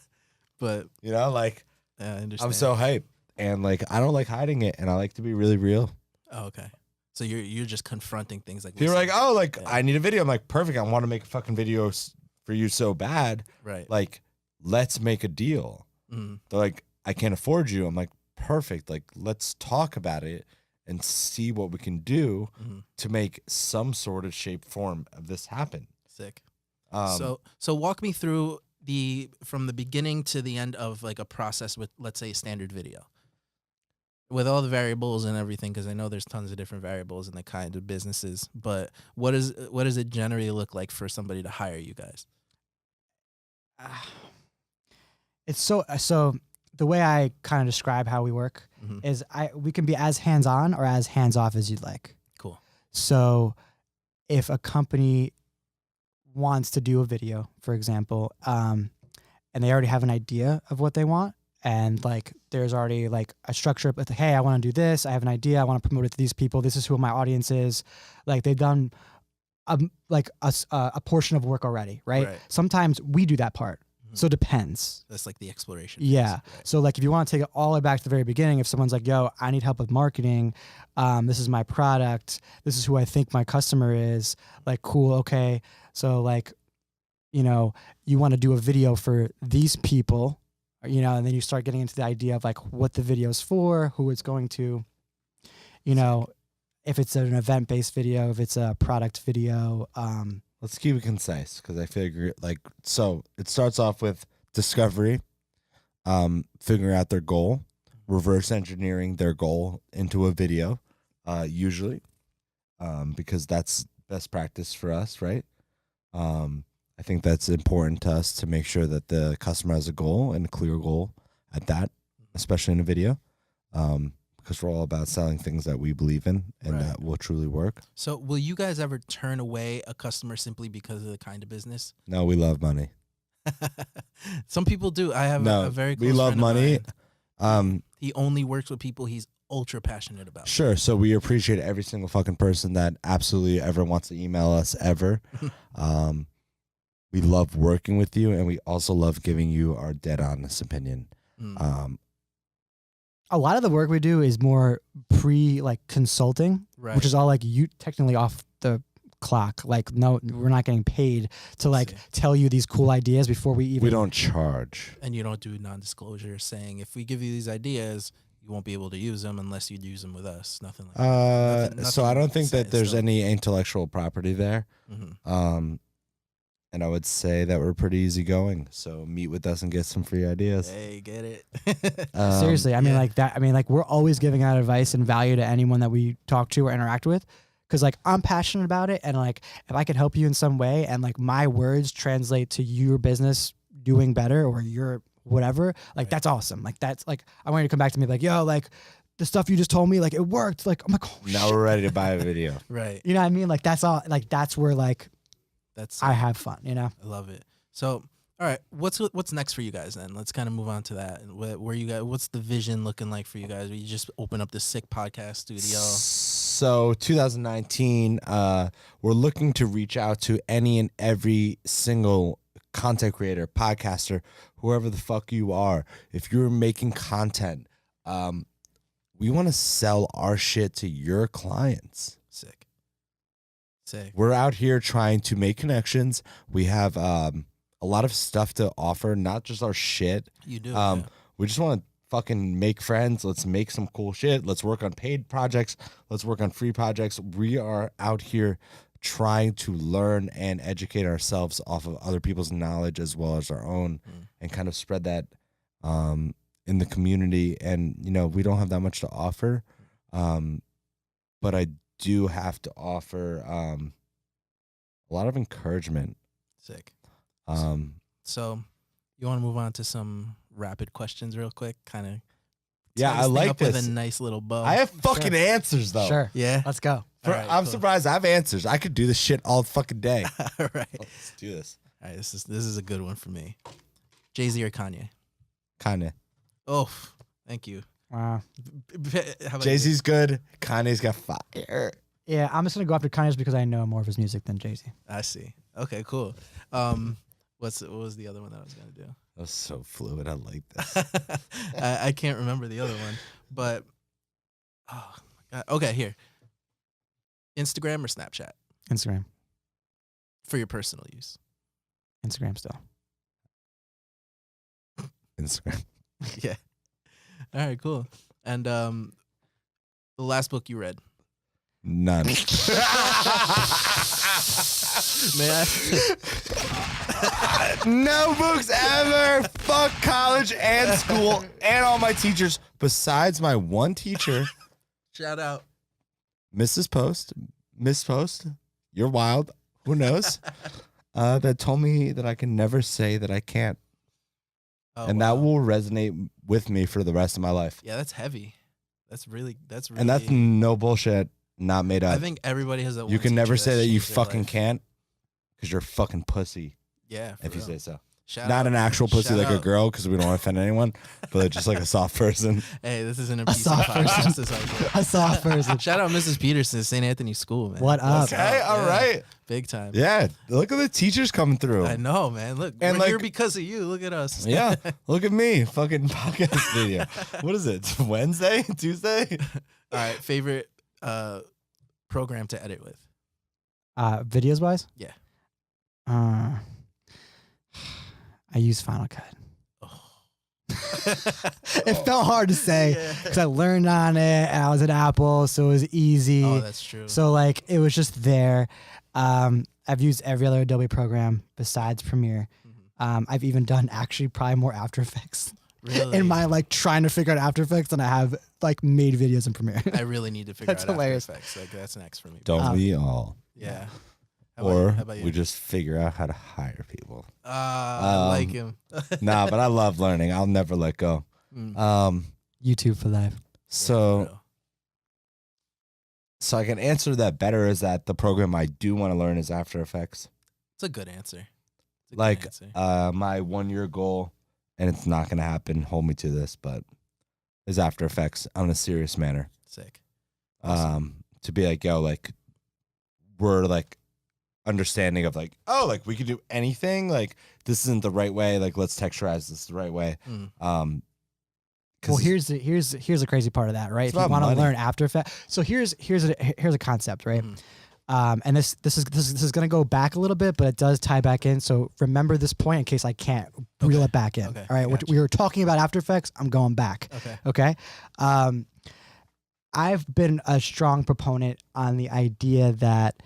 but You know, like I understand. I'm so hyped, and like I don't like hiding it, and I like to be really real. Oh, okay. So you're just confronting things like People are like, listen, oh, like Yeah. I need a video. I'm like, perfect. I want to make a fucking video for you so bad. right. Like, let's make a deal. Mm, They're like, I can't afford you. I'm like, perfect. Like, let's talk about it and see what we can do mhm. to make some sort of shape form of this happen. Sick. Um, So walk me through from the beginning to the end of like a process with, let's say, a standard video, with all the variables and everything, because I know there's tons of different variables in the kind of businesses. But what does it generally look like for somebody to hire you guys? It's so the way I kind of describe how we work Mhm. is we can be as hands-on or as hands-off as you'd like. Cool. So if a company wants to do a video, for example, and they already have an idea of what they want, and like there's already like a structure, but hey, I want to do this, I have an idea, I want to promote it to these people, this is who my audience is. Like they've done a portion of work already, right? Right. Sometimes we do that part. Mhm. So it depends. That's like the exploration. Yeah. phase, right. So like if you want to take it all the way back to the very beginning, if someone's like, yo, I need help with marketing, this is my product, this is who I think my customer is, like, cool, okay. So like, you know, you want to do a video for these people, you know, and then you start getting into the idea of like what the video's for, who it's going to, you know, if it's an event-based video, if it's a product video. Let's keep it concise because I figure like so it starts off with discovery, figuring out their goal, reverse engineering their goal into a video, usually, because that's best practice for us, right? I think that's important to us to make sure that the customer has a goal and a clear goal at that, especially in a video, because we're all about selling things that we believe in and Right. that will truly work. So will you guys ever turn away a customer simply because of the kind of business? No, we love money. Some people do. I have No, a very close we love friend of money. mine. He only works with people he's ultra passionate about. Sure. So we appreciate every single fucking person that absolutely ever wants to email us ever. We love working with you, and we also love giving you our dead honest opinion. Mm. a lot of the work we do is more like consulting, Right. which is all like you technically off the clock. Like, no, we're not getting paid to like tell you these cool ideas before we even. We don't charge. And you don't do non-disclosure saying if we give you these ideas, you won't be able to use them unless you use them with us. Nothing like that. Nothing So I don't think set that in there's stone. any intellectual property there. And I would say that we're pretty easygoing. So meet with us and get some free ideas. Hey, get it? Seriously, I mean, yeah. like that. I mean, like we're always giving out advice and value to anyone that we talk to or interact with, because like I'm passionate about it, and like if I can help you in some way, and like my words translate to your business doing better or your whatever, like that's awesome. Like that's like I want you to come back to me like, yo, like the stuff you just told me, like it worked. Like I'm like, oh, Now shit. we're ready to buy a video. Right. You know what I mean? Like that's all. Like that's where like That's I have fun. You know. I love it. So, all right, what's next for you guys then? Let's kind of move on to that. And where you guys, what's the vision looking like for you guys? You just open up this sick podcast studio. So 2019, we're looking to reach out to any and every single content creator, podcaster, whoever the fuck you are. If you're making content, we want to sell our shit to your clients. Sick. Sick. We're out here trying to make connections. We have a lot of stuff to offer, not just our shit. You do. We just want to fucking make friends. Let's make some cool shit. Let's work on paid projects. Let's work on free projects. We are out here trying to learn and educate ourselves off of other people's knowledge as well as our own, and kind of spread that in the community. And, you know, we don't have that much to offer, but I do have to offer a lot of encouragement. Sick. So you want to move on to some rapid questions real quick? Kind of. yeah, I like with this. a nice little bow. I have fucking answers though. Sure. Yeah. Let's go. All right, I'm cool. surprised I have answers. I could do this shit all fucking day. All right. Let's do this. All right. This is a good one for me. Jay-Z or Kanye? Kinda. Oh, thank you. Wow. How about Jay-Z's good. Kanye's got fire. Yeah, I'm just gonna go after Kanye because I know more of his music than Jay-Z. you? I see. Okay, cool. What was the other one that I was gonna do? That was so fluid. I like this. I can't remember the other one, but oh my God. Okay, here. Instagram or Snapchat Instagram. for your personal use? Instagram still. Instagram. Yeah. All right, cool. And the last book you read? None. May I? No books ever. Fuck college and school and all my teachers. Besides my one teacher, Shout out. Mrs. Post, Miss Post, you're wild. Who knows? That told me that I can never say that I can't. Oh, And wow. that will resonate with me for the rest of my life. Yeah, that's heavy. That's really. And that's no bullshit, not made up. I think everybody has that. You one can never teacher say that's that you changed their fucking life. can't because you're a fucking pussy Yeah, for if you real. say so. Shout Not out. an actual pussy Shout like a out. girl because we don't want to offend anyone, but just like a soft person. Hey, this isn't a A PC soft podcast. person. This is like- I saw it first. Shout out Mrs. Peterson, St. Anthony School, man. What up? Okay, all right. Big time. Yeah, look at the teachers coming through. I know, man. Look, And we're here like- because of you. Look at us. Yeah, look at me, fucking podcast video. What is it? Wednesday, Tuesday? All right. Favorite program to edit with? Videos wise? Yeah. I use Final Cut. Oh. It felt hard to say Yeah. because I learned on it and I was at Apple, so it was easy. Oh, that's true. So like it was just there. I've used every other Adobe program besides Premiere. I've even done actually probably more After Effects really, in my like trying to figure out After Effects than I have like made videos in Premiere. I really need to figure That's out hilarious. After Effects. Like that's next for me. Don't we all? Yeah. Or How about you? we just figure out how to hire people. I like him. Nah, but I love learning. I'll never let go. Mm. YouTube for life. So I can answer that better is that the program I do want to learn is After Effects. it's a good answer. It's a good Like answer. my 1 year goal, and it's not gonna happen, hold me to this, but is After Effects on a serious manner. Sick. Awesome. To be like, yo, like we're like understanding of like, oh, like we could do anything, like this isn't the right way, like let's texturize this the right way. Mm. Well, here's the crazy part of that, right? If you about want to money. learn After Effects, so here's a concept, right? And this is going to go back a little bit, but it does tie back in. So remember this point in case I can't reel it back in. Okay, All right, gotcha. we were talking about After Effects. I'm going back. Okay. I've been a strong proponent on the idea that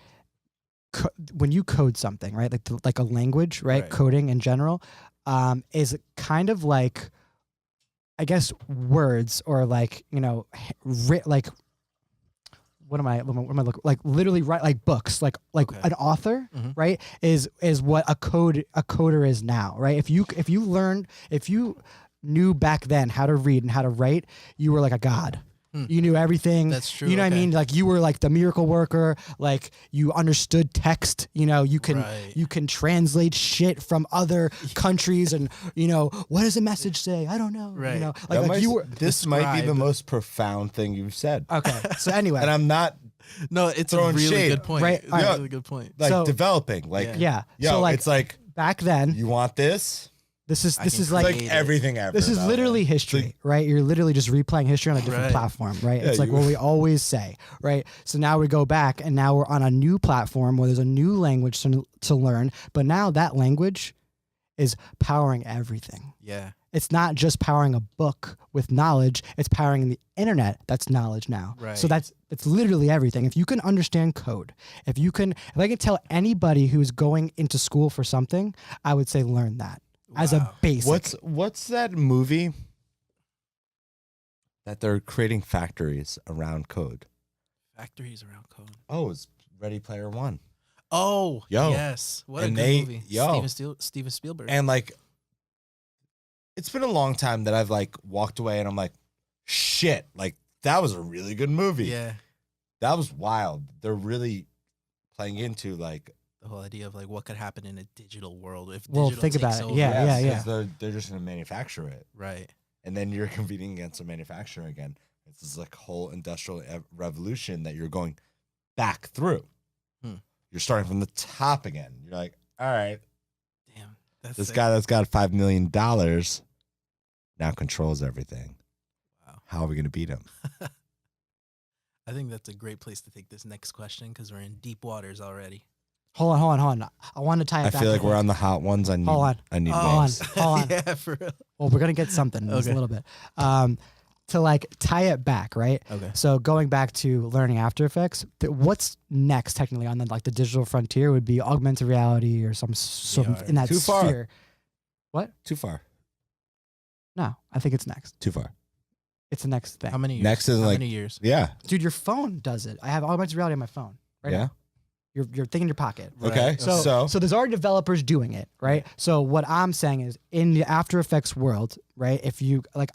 when you code something, right, like a language, right, coding in general, is kind of like, I guess, words, or like, you know, like, what am I looking like? Literally write like books, like an author, right? Is what a coder is now, right? If you knew back then how to read and how to write, you were like a god. You knew everything. That's true. You know what I mean? Like you were like the miracle worker. Like you understood text. You know, you can translate shit from other countries, and you know, what does a message say? I don't know. Right. You know, like you were. This might be the most profound thing you've said. Okay. So anyway, And I'm not No, it's a Throwing really shade. good point. Right, It's all a right. really good point. like So- developing. Like, yeah. yo, So like it's like, back then, you want this? this is I can like It's create like it. everything ever. this is about literally it. history, right? You're literally just replaying history on a different Right. platform, right? Yeah, It's like you- what we always say, right? So now we go back, and now we're on a new platform where there's a new language to learn, but now that language is powering everything. Yeah. It's not just powering a book with knowledge, it's powering the internet. That's knowledge now. Right. So it's literally everything. If you can understand code, if I can tell anybody who's going into school for something, I would say learn that as a Wow. basic. What's that movie that they're creating factories around code? Factories around code. Oh, it's Ready Player One. Oh, Yo. yes. What a And good they- movie. yo. Steven Spielberg. And like, it's been a long time that I've like walked away and I'm like, shit, like that was a really good movie. yeah. That was wild. They're really playing into like, The whole idea of like what could happen in a digital world if Well, digital think takes about it. over. Yeah. yes, 'cause they're just gonna manufacture it, Right. and then you're competing against a manufacturer again. It's this like whole industrial revolution that you're going back through. Hmm. You're starting from the top again. You're like, all right, Damn. That's this sick. guy that's got $5 million now controls everything. Wow. How are we gonna beat him? I think that's a great place to take this next question because we're in deep waters already. Hold on. I want to tie it I back. feel like we're on the hot ones. I need. Hold on. I need Hold on. names. Hold on. Yeah, for real. Well, we're gonna get something in just a Okay. little bit. To like tie it back, right? Okay. So going back to learning After Effects, what's next technically on the digital frontier would be augmented reality or some sort of VR. in that Too far. sphere. Too far. No, I think it's next. Too far. It's the next thing. How many years? Next is How like- many years? Yeah. Dude, your phone does it. I have augmented reality on my phone. Right Yeah. now. Your thing in your pocket. Okay. Right. So there's already developers doing it, right? So what I'm saying is in the After Effects world, right? If you like,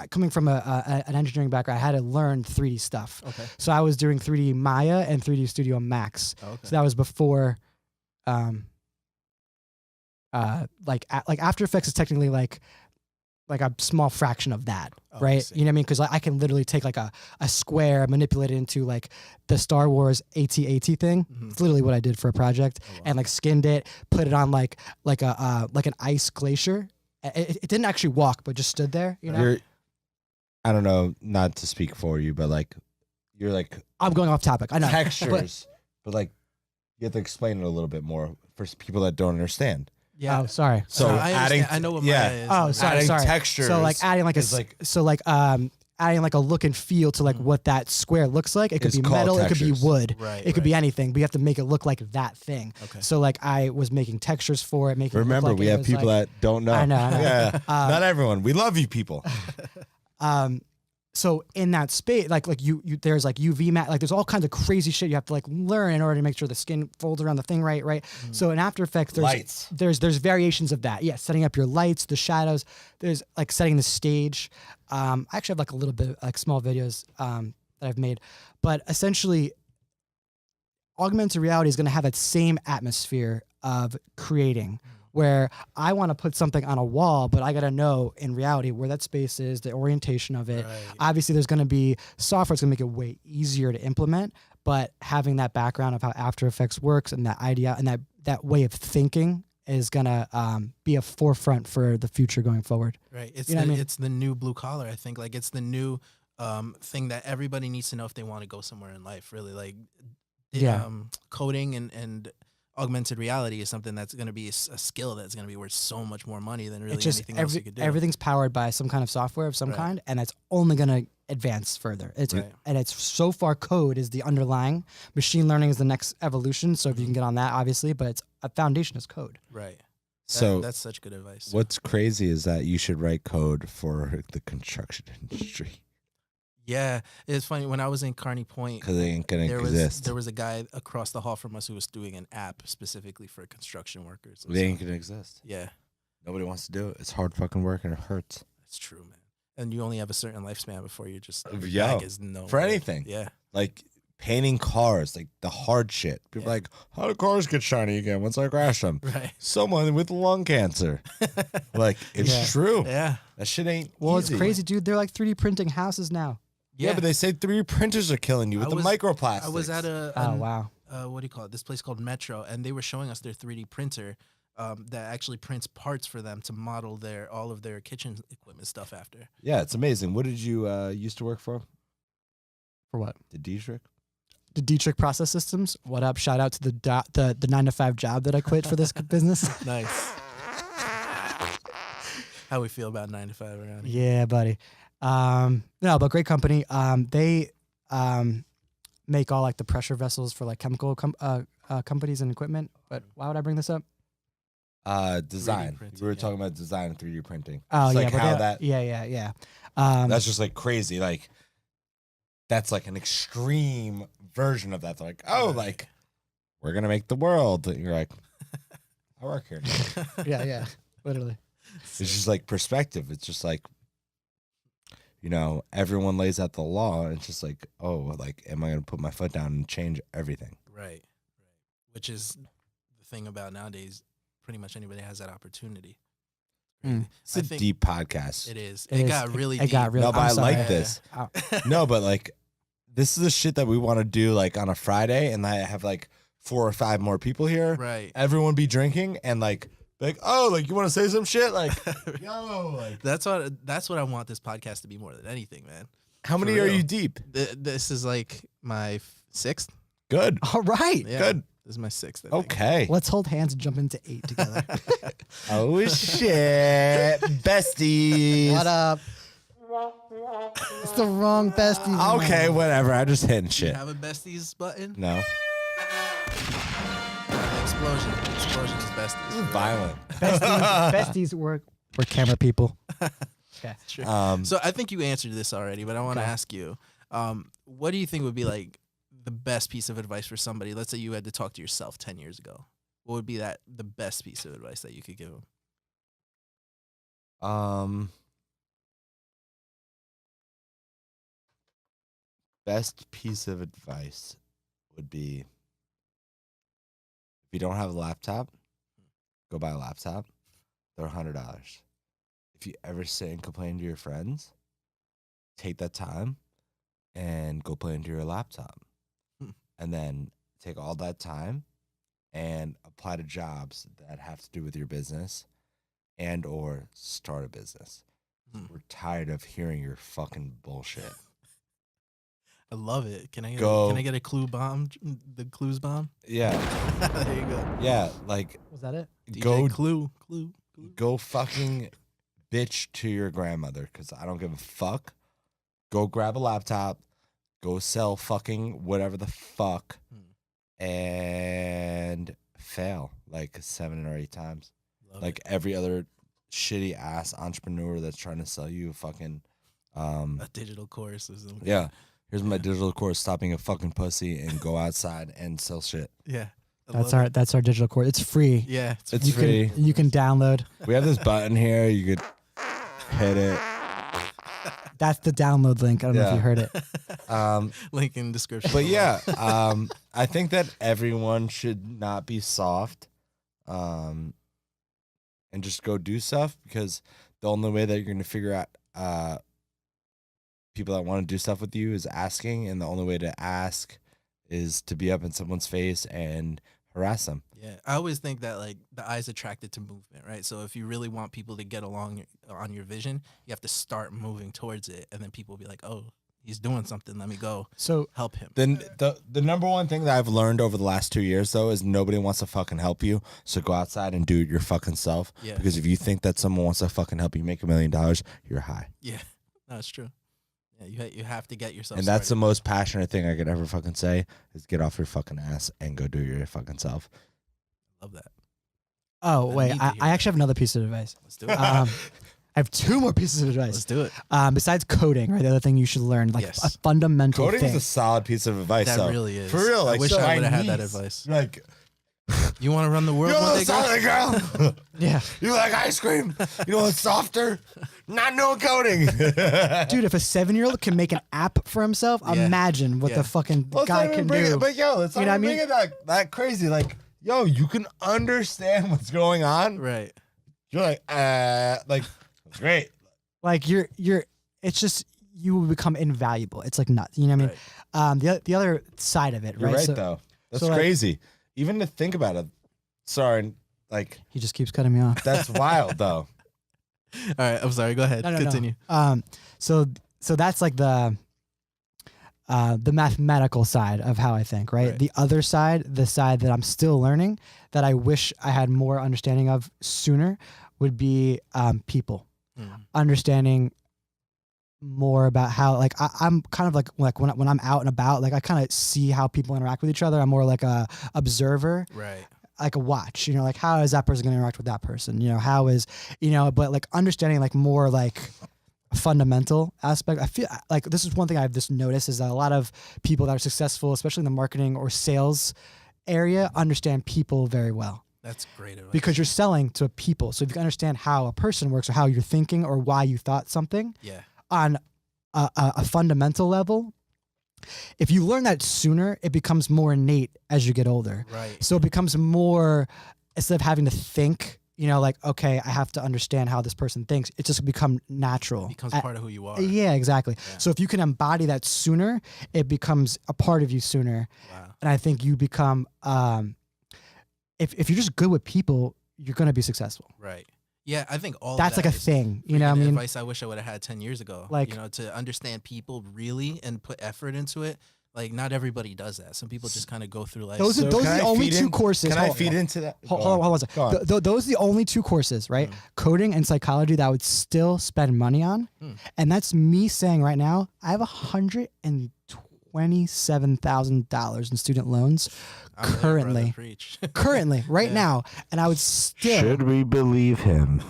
coming from an engineering background, I had to learn 3D stuff. Okay. So I was doing 3D Maya and 3D Studio Max. Okay. So that was before, like After Effects is technically like a small fraction of that, Oh, I right? see. You know what I mean? Because I can literally take like a square, manipulate it into like the Star Wars AT-AT thing. Mhm. It's literally what I did for a project, Oh, wow. and like skinned it, put it on like an ice glacier. It didn't actually walk, but just stood there. You know, You're, I don't know, not to speak for you, but like, you're like I'm going off topic. I know. textures, but like, you have to explain it a little bit more for people that don't understand. Yeah. Oh, sorry. So I adding, understand. I know what yeah, Maya is. Oh, Like, sorry. adding textures. So like adding like is like adding like a look and feel to like what that square looks like. It could It's be called metal, it could be textures. wood, Right. it could be anything, but you have to make it look like that thing. Okay. So like I was making textures for it, making remember, it look like we it have was, people like, that don't know. I know. Yeah, not everyone. We love you, people. So in that space, like you there's like UV mat, like there's all kinds of crazy shit you have to like learn in order to make sure the skin folds around the thing right. So in After Effects, Lights. there's variations of that. Yeah, setting up your lights, the shadows. There's like setting the stage. I actually have like a little bit like small videos that I've made, but essentially, augmented reality is going to have that same atmosphere of creating. Where I want to put something on a wall, but I got to know in reality where that space is, the orientation of it. Right. Obviously, there's going to be software that's going to make it way easier to implement, but having that background of how After Effects works and that idea and that way of thinking is gonna be a forefront for the future going forward. Right. It's You know what I mean? it's the new blue collar. I think like it's the new thing that everybody needs to know if they want to go somewhere in life. Really, like Yeah. coding and augmented reality is something that's going to be a skill that's going to be worth so much more money than really It's just anything else you could do. everything's powered by some kind of software of some Right. kind, and it's only gonna advance further. It's Right. and it's so far code is the underlying. Machine learning is the next evolution. So if you can get on that, obviously, but it's a foundation is code. Right. So that's such good advice. what's crazy is that you should write code for the construction industry Yeah, it's funny when I was in Kearney Point. because they ain't gonna There exist. was a guy across the hall from us who was doing an app specifically for construction workers. They ain't gonna exist. Yeah, Nobody wants to do it. It's hard fucking work and it hurts. that's true, man. And you only have a certain lifespan before you just your Yo, back is no for good. anything. Yeah, Like painting cars, like the hard shit. People are like, how do cars get shiny again once I crash them? right. Someone with lung cancer. Like it's Yeah. true. Yeah, That shit ain't Well, easy. it's crazy, dude. They're like 3D printing houses now. Yeah, but they say 3D printers are killing you with the microplastics. I was at a Oh wow. what do you call it? This place called Metro, and they were showing us their 3D printer that actually prints parts for them to model all of their kitchen equipment stuff after. Yeah, it's amazing. What did you used to work for? For what? The Dietrich? The Dietrich Process Systems. What up? Shout out to the 9 to 5 job that I quit for this business. Nice. How we feel about 9 to 5 around here. Yeah, buddy. No, but great company. They make all like the pressure vessels for like chemical companies and equipment. But why would I bring this up? Design. printing, We were yeah. talking about design and 3D printing. Oh It's yeah, like but how they- that yeah. that's just like crazy. Like that's like an extreme version of that. They're like, oh, Right. like we're gonna make the world. And you're like, I work here. yeah, literally. It's just like perspective. It's just like, you know, everyone lays out the law. And it's just like, oh, like, am I gonna put my foot down and change everything? Right. Which is the thing about nowadays. Pretty much anybody has that opportunity. Mm. It's I a think deep podcast. It is. It It is. got really It deep. got really. No, but I'm I sorry. like this. Oh. No, but like, this is the shit that we want to do like on a Friday, and I have like 4 or 5 more people here. Right. Everyone be drinking and like, oh, like you want to say some shit? Like, yo, like, That's what I want this podcast to be more than anything, man. how many For are real. you deep? This is like my 6th. Good. All right. Yeah, Good. This is my 6th. I think. Okay. Let's hold hands and jump into 8 together. Oh shit, besties. What up? It's the wrong bestie. Okay, whatever. I just hitting Do you shit. have a besties button? No, Explosion. Explosion is besties. this is violent. Besties we're camera people. Okay. Sure. So I think you answered this already, but I want to Okay. ask you, what do you think would be like the best piece of advice for somebody? Let's say you had to talk to yourself 10 years ago. What would be the best piece of advice that you could give them? Best piece of advice would be if you don't have a laptop, go buy a laptop. They're $100. If you ever sit and complain to your friends, take that time and go play into your laptop. Hmm. And then take all that time and apply to jobs that have to do with your business and or start a business. Hmm. We're tired of hearing your fucking bullshit. I love it. Can I Go. Can I get a clue bomb? The clues bomb. Yeah. There you go. Yeah, like Was that it? DJ go Clue. go fucking bitch to your grandmother because I don't give a fuck. Go grab a laptop, go sell fucking whatever the fuck, and fail like 7 or 8 times. Love Like every other shitty ass entrepreneur that's trying to sell you a fucking a digital course or something. yeah. Here's my digital course, stop being a fucking pussy and go outside and sell shit. Yeah. I That's love it. our digital course. It's free. Yeah. It's You free. can you can download. We have this button here. You could hit it. That's the download link. I don't know if Yeah. you heard it. Link in description. But below. yeah, I think that everyone should not be soft, and just go do stuff because the only way that you're going to figure out people that want to do stuff with you is asking, and the only way to ask is to be up in someone's face and harass them. Yeah, I always think that like the eye's attracted to movement, right? So if you really want people to get along on your vision, you have to start moving towards it, and then people will be like, "Oh, he's doing something. Let me go So help him." Then the number one thing that I've learned over the last 2 years though is nobody wants to fucking help you. So go outside and do it your fucking self. Yeah. Because if you think that someone wants to fucking help you make $1 million, you're high. Yeah, that's true. Yeah, you have to get yourself. And that's the started. most passionate thing I could ever fucking say is get off your fucking ass and go do it your fucking self. Love that. oh I wait, need to I hear actually have another piece of advice. Let's do it. I have two more pieces of advice. Let's do it. Besides coding, right? The other thing you should learn, like Yes. a fundamental Coding thing. is a solid piece of advice. That though. really is. For real. I Like, wish so I would have my had that niece, advice. Like, You want to run the world you know one day, what's girl? solid, girl? Yeah, You like ice cream? You know what's softer? Not knowing coding. dude, if a 7-year-old can make an app for himself, Yeah. imagine what Yeah. the fucking Let's guy not can even bring do. it, but yo, let's You not know what I even mean? bring it that crazy. Like, yo, you can understand what's going on. Right. You're like, it's great. Like you're, it's just you will become invaluable. It's like nuts. You know what I mean? The other side of it, You're right? right, So though. That's so, like- crazy. Even to think about it. Sorry, like he just keeps cutting me off. that's wild, though. All right. I'm sorry. Go ahead. No. Continue. So that's like the mathematical side of how I think, right? Right. The other side, the side that I'm still learning, that I wish I had more understanding of sooner, would be people. Understanding more about how, like, I'm kind of like when I'm out and about, like I kind of see how people interact with each other. I'm more like a observer, Right. like a watch, you know, like how is that person going to interact with that person? You know, how is, you know, but like understanding like more like fundamental aspect. I feel like this is one thing I've just noticed is that a lot of people that are successful, especially in the marketing or sales area, understand people very well. That's great advice. Because you're selling to people. So if you can understand how a person works or how you're thinking or why you thought something Yeah. on a fundamental level, if you learn that sooner, it becomes more innate as you get older. Right. So it becomes more, instead of having to think, you know, like, okay, I have to understand how this person thinks, it just become natural. It becomes part of who you are. Yeah, exactly. Yeah. So if you can embody that sooner, it becomes a part of you sooner. Wow. And I think you become, if you're just good with people, you're going to be successful. Right. Yeah, I think all That's of like that a is thing, you know what I freaking mean? advice I wish I would have had 10 years ago. Like- you know, to understand people really and put effort into it. Like, not everybody does that. Some people just kind of go through life. Those are So can the I only feed two in- courses. Can I Hold- feed into that? Hold on one second. Go on. Those are the only two courses, right? Coding and psychology that I would still spend money on. And that's me saying right now, I have $127,000 in student loans I'm there, currently. brother, preach. Currently, right Yeah. now. And I would still, we believe him?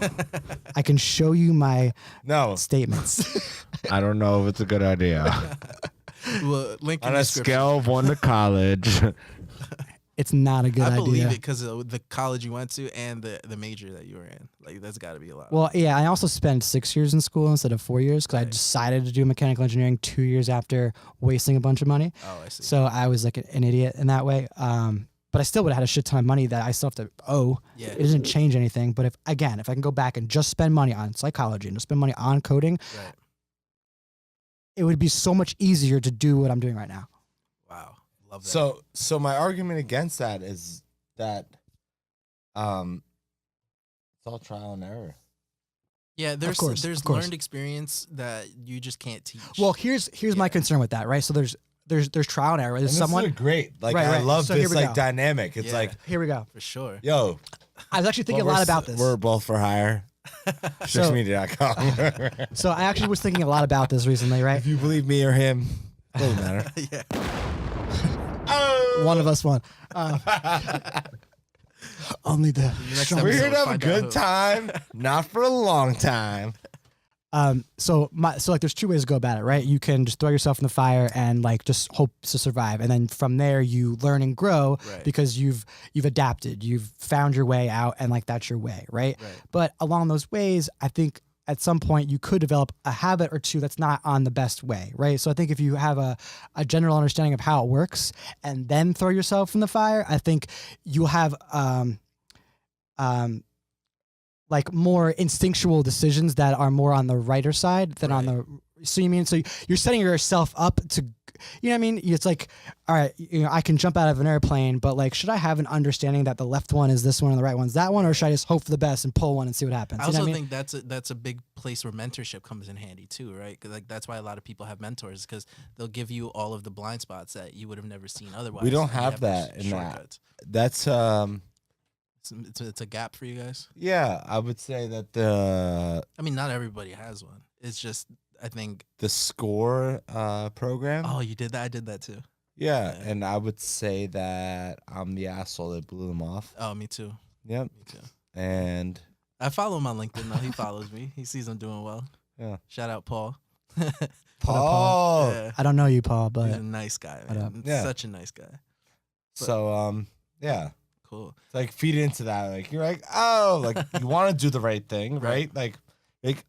I can show you my No, statements. I don't know if it's a good idea. Well, link in On the a description. scale of 1 to college, It's not a good I idea. believe it because of the college you went to and the major that you were in. Like, that's got to be a lot. Well, yeah, I also spent 6 years in school instead of 4 years because I Right. decided to do mechanical engineering 2 years after wasting a bunch of money. Oh, I see. So I was like an idiot in that way. But I still would have had a shit ton of money that I still have to owe. Yeah. It doesn't change anything. But if I can go back and just spend money on psychology and just spend money on coding, Right. it would be so much easier to do what I'm doing right now. Wow. Love that. so my argument against that is that, it's all trial and error. yeah, there's course, there's of course. learned experience that you just can't teach. Well, here's my Yeah. concern with that, right? So there's trial and error. There's And someone. this is great. Like Right, I right. love So here this we like go. dynamic. It's Yeah. like, Here we go. for sure. yo, I was actually thinking a lot about this. We're both for hire. So- StrixMedia.com. So I actually was thinking a lot about this recently, right? If you believe me or him, doesn't matter. Yeah. One of us won. Only the Next strong- We're here to episode, have a find out good who. time, not for a long time. So like there's two ways to go about it, right? You can just throw yourself in the fire and like just hope to survive, and then from there you learn and grow Right. because you've adapted, you've found your way out, and like that's your way, right? Right. But along those ways, I think at some point you could develop a habit or two that's not on the best way, right? So I think if you have a general understanding of how it works and then throw yourself in the fire, I think you'll have like more instinctual decisions that are more on the righter side than on Right. the, So you mean, so you're setting yourself up to, you know what I mean? It's like, all right, I can jump out of an airplane, but like, should I have an understanding that the left one is this one and the right one's that one, or should I just hope for the best and pull one and see what happens? I also what I mean? think that's a big place where mentorship comes in handy too, right? Because like that's why a lot of people have mentors, because they'll give you all of the blind spots that you would have never seen otherwise. We don't and you have that those in that. shortcuts. That's It's a gap for you guys. yeah, I would say that I mean, not everybody has one. It's just I think. the score program. Oh, you did that. I did that too. yeah, yeah. and I would say that I'm the asshole that blew them off. Oh, me too. Yep. Me too. And I follow him on LinkedIn though. He follows me. He sees I'm doing well. yeah, Shout out Paul. Paul. Yeah. I don't know you, Paul, He's but a nice guy, What up? man. Yeah. Such a nice guy. So yeah, Cool. it's like feed into that. Like you're like, oh, like you want to do the right thing, right? Like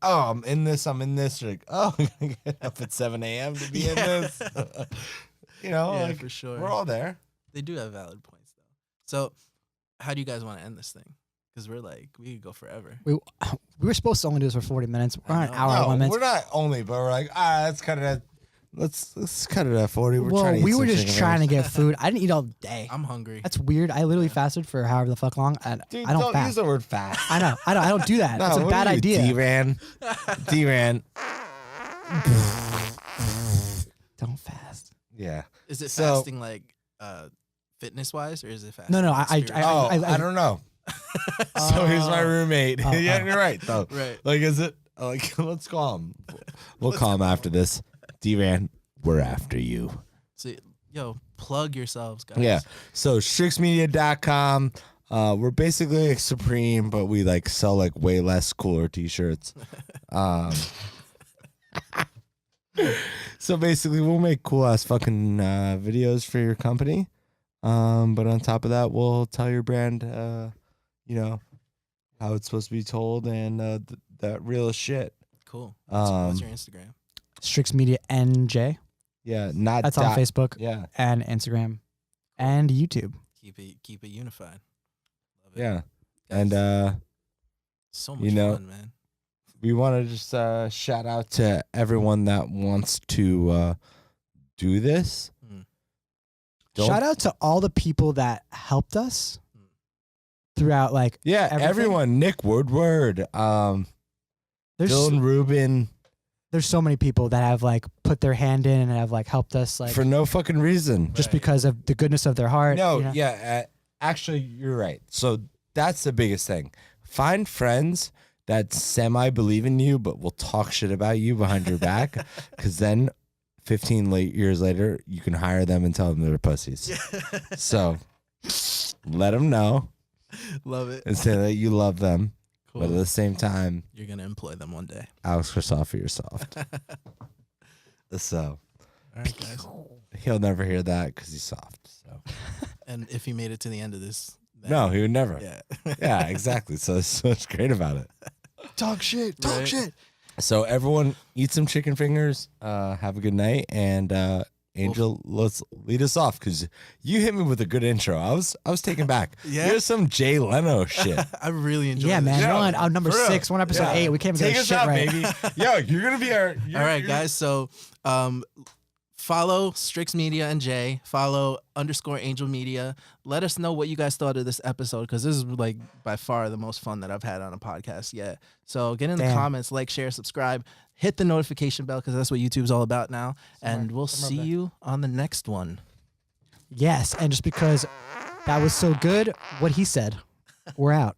oh, I'm in this. You're like, oh, I'm gonna get up at 7 a.m. to be in this. You know, Yeah, like for sure. we're all there. They do have valid points though. So, how do you guys want to end this thing? Because we could go forever. we were supposed to only do this for 40 minutes. We're on an know. hour and 1 minute. we're not only, but we're like, let's cut it at. Let's cut it at 40. We're Well, trying to we eat were some just chicken trying to wings. get food. I didn't eat all day. I'm hungry. That's weird. I literally fasted for however the fuck long. And Dude, I don't use fast. the word fast. I know. I don't do that. That's a what bad are you, idea. D-Ran. D-Ran. Don't fast. Yeah. Is it So- fasting like fitness wise, or is it fasting? No, no, like, I- spiritual? I don't know. So here's my roommate. Oh, yeah, oh. you're right though. Right. Like, is it like? Let's call him. We'll call him after this. D-Ran, we're after you. So, yo, plug yourselves, guys. Yeah. So strixmedia.com. We're basically like Supreme, but we like sell like way less cooler t-shirts. So basically we'll make cool ass fucking videos for your company. But on top of that, we'll tell your brand you know, how it's supposed to be told and that real shit. Cool. What's your Um, Instagram? Strix Media NJ. Yeah, not That's on Facebook Yeah. and Instagram and YouTube. Keep it unified. Love it. Yeah. Guys, And so much you know, fun, man. we want to just shout out to everyone that wants to do this. Mm. Don't- Shout out to all the people that helped us throughout, like, Yeah, everything. everyone. Nick Woodward, there's Dylan Rubin, there's so many people that have like put their hand in and have like helped us, like, for no fucking reason. just Right. because of the goodness of their heart. No, you know? yeah, actually, you're right. So that's the biggest thing. Find friends that semi believe in you, but will talk shit about you behind your back, because then 15 years later, you can hire them and tell them they're pussies. So let them know Love it. and say that you love them, Cool. but at the same time, You're gonna employ them one day. Alex Kristoff for your soft. So All right, guys. he'll never hear that because he's soft. So And if you made it to the end of this, then- no, he would never. Yeah. Yeah, exactly. So that's what's great about it. Talk shit. Talk Right. shit. So everyone eat some chicken fingers. Have a good night, and Angel, let's lead us off because you hit me with a good intro. I was taken back. Yeah? Here's some Jay Leno shit. I really enjoyed Yeah, this. man. Yeah, You're on number for real. 6. We're on episode Yeah. 8. We can't even Take get us shit out, right. baby. Yo, you're gonna be our. All right, guys. So, follow Strix Media and Jay. Follow _Angel Media. Let us know what you guys thought of this episode, because this is like by far the most fun that I've had on a podcast yet. So get in the Damn. comments, like, share, subscribe, hit the notification bell, because that's what YouTube's all about now. And we'll see you on the next one. Yes. And just because that was so good, what he said, we're out.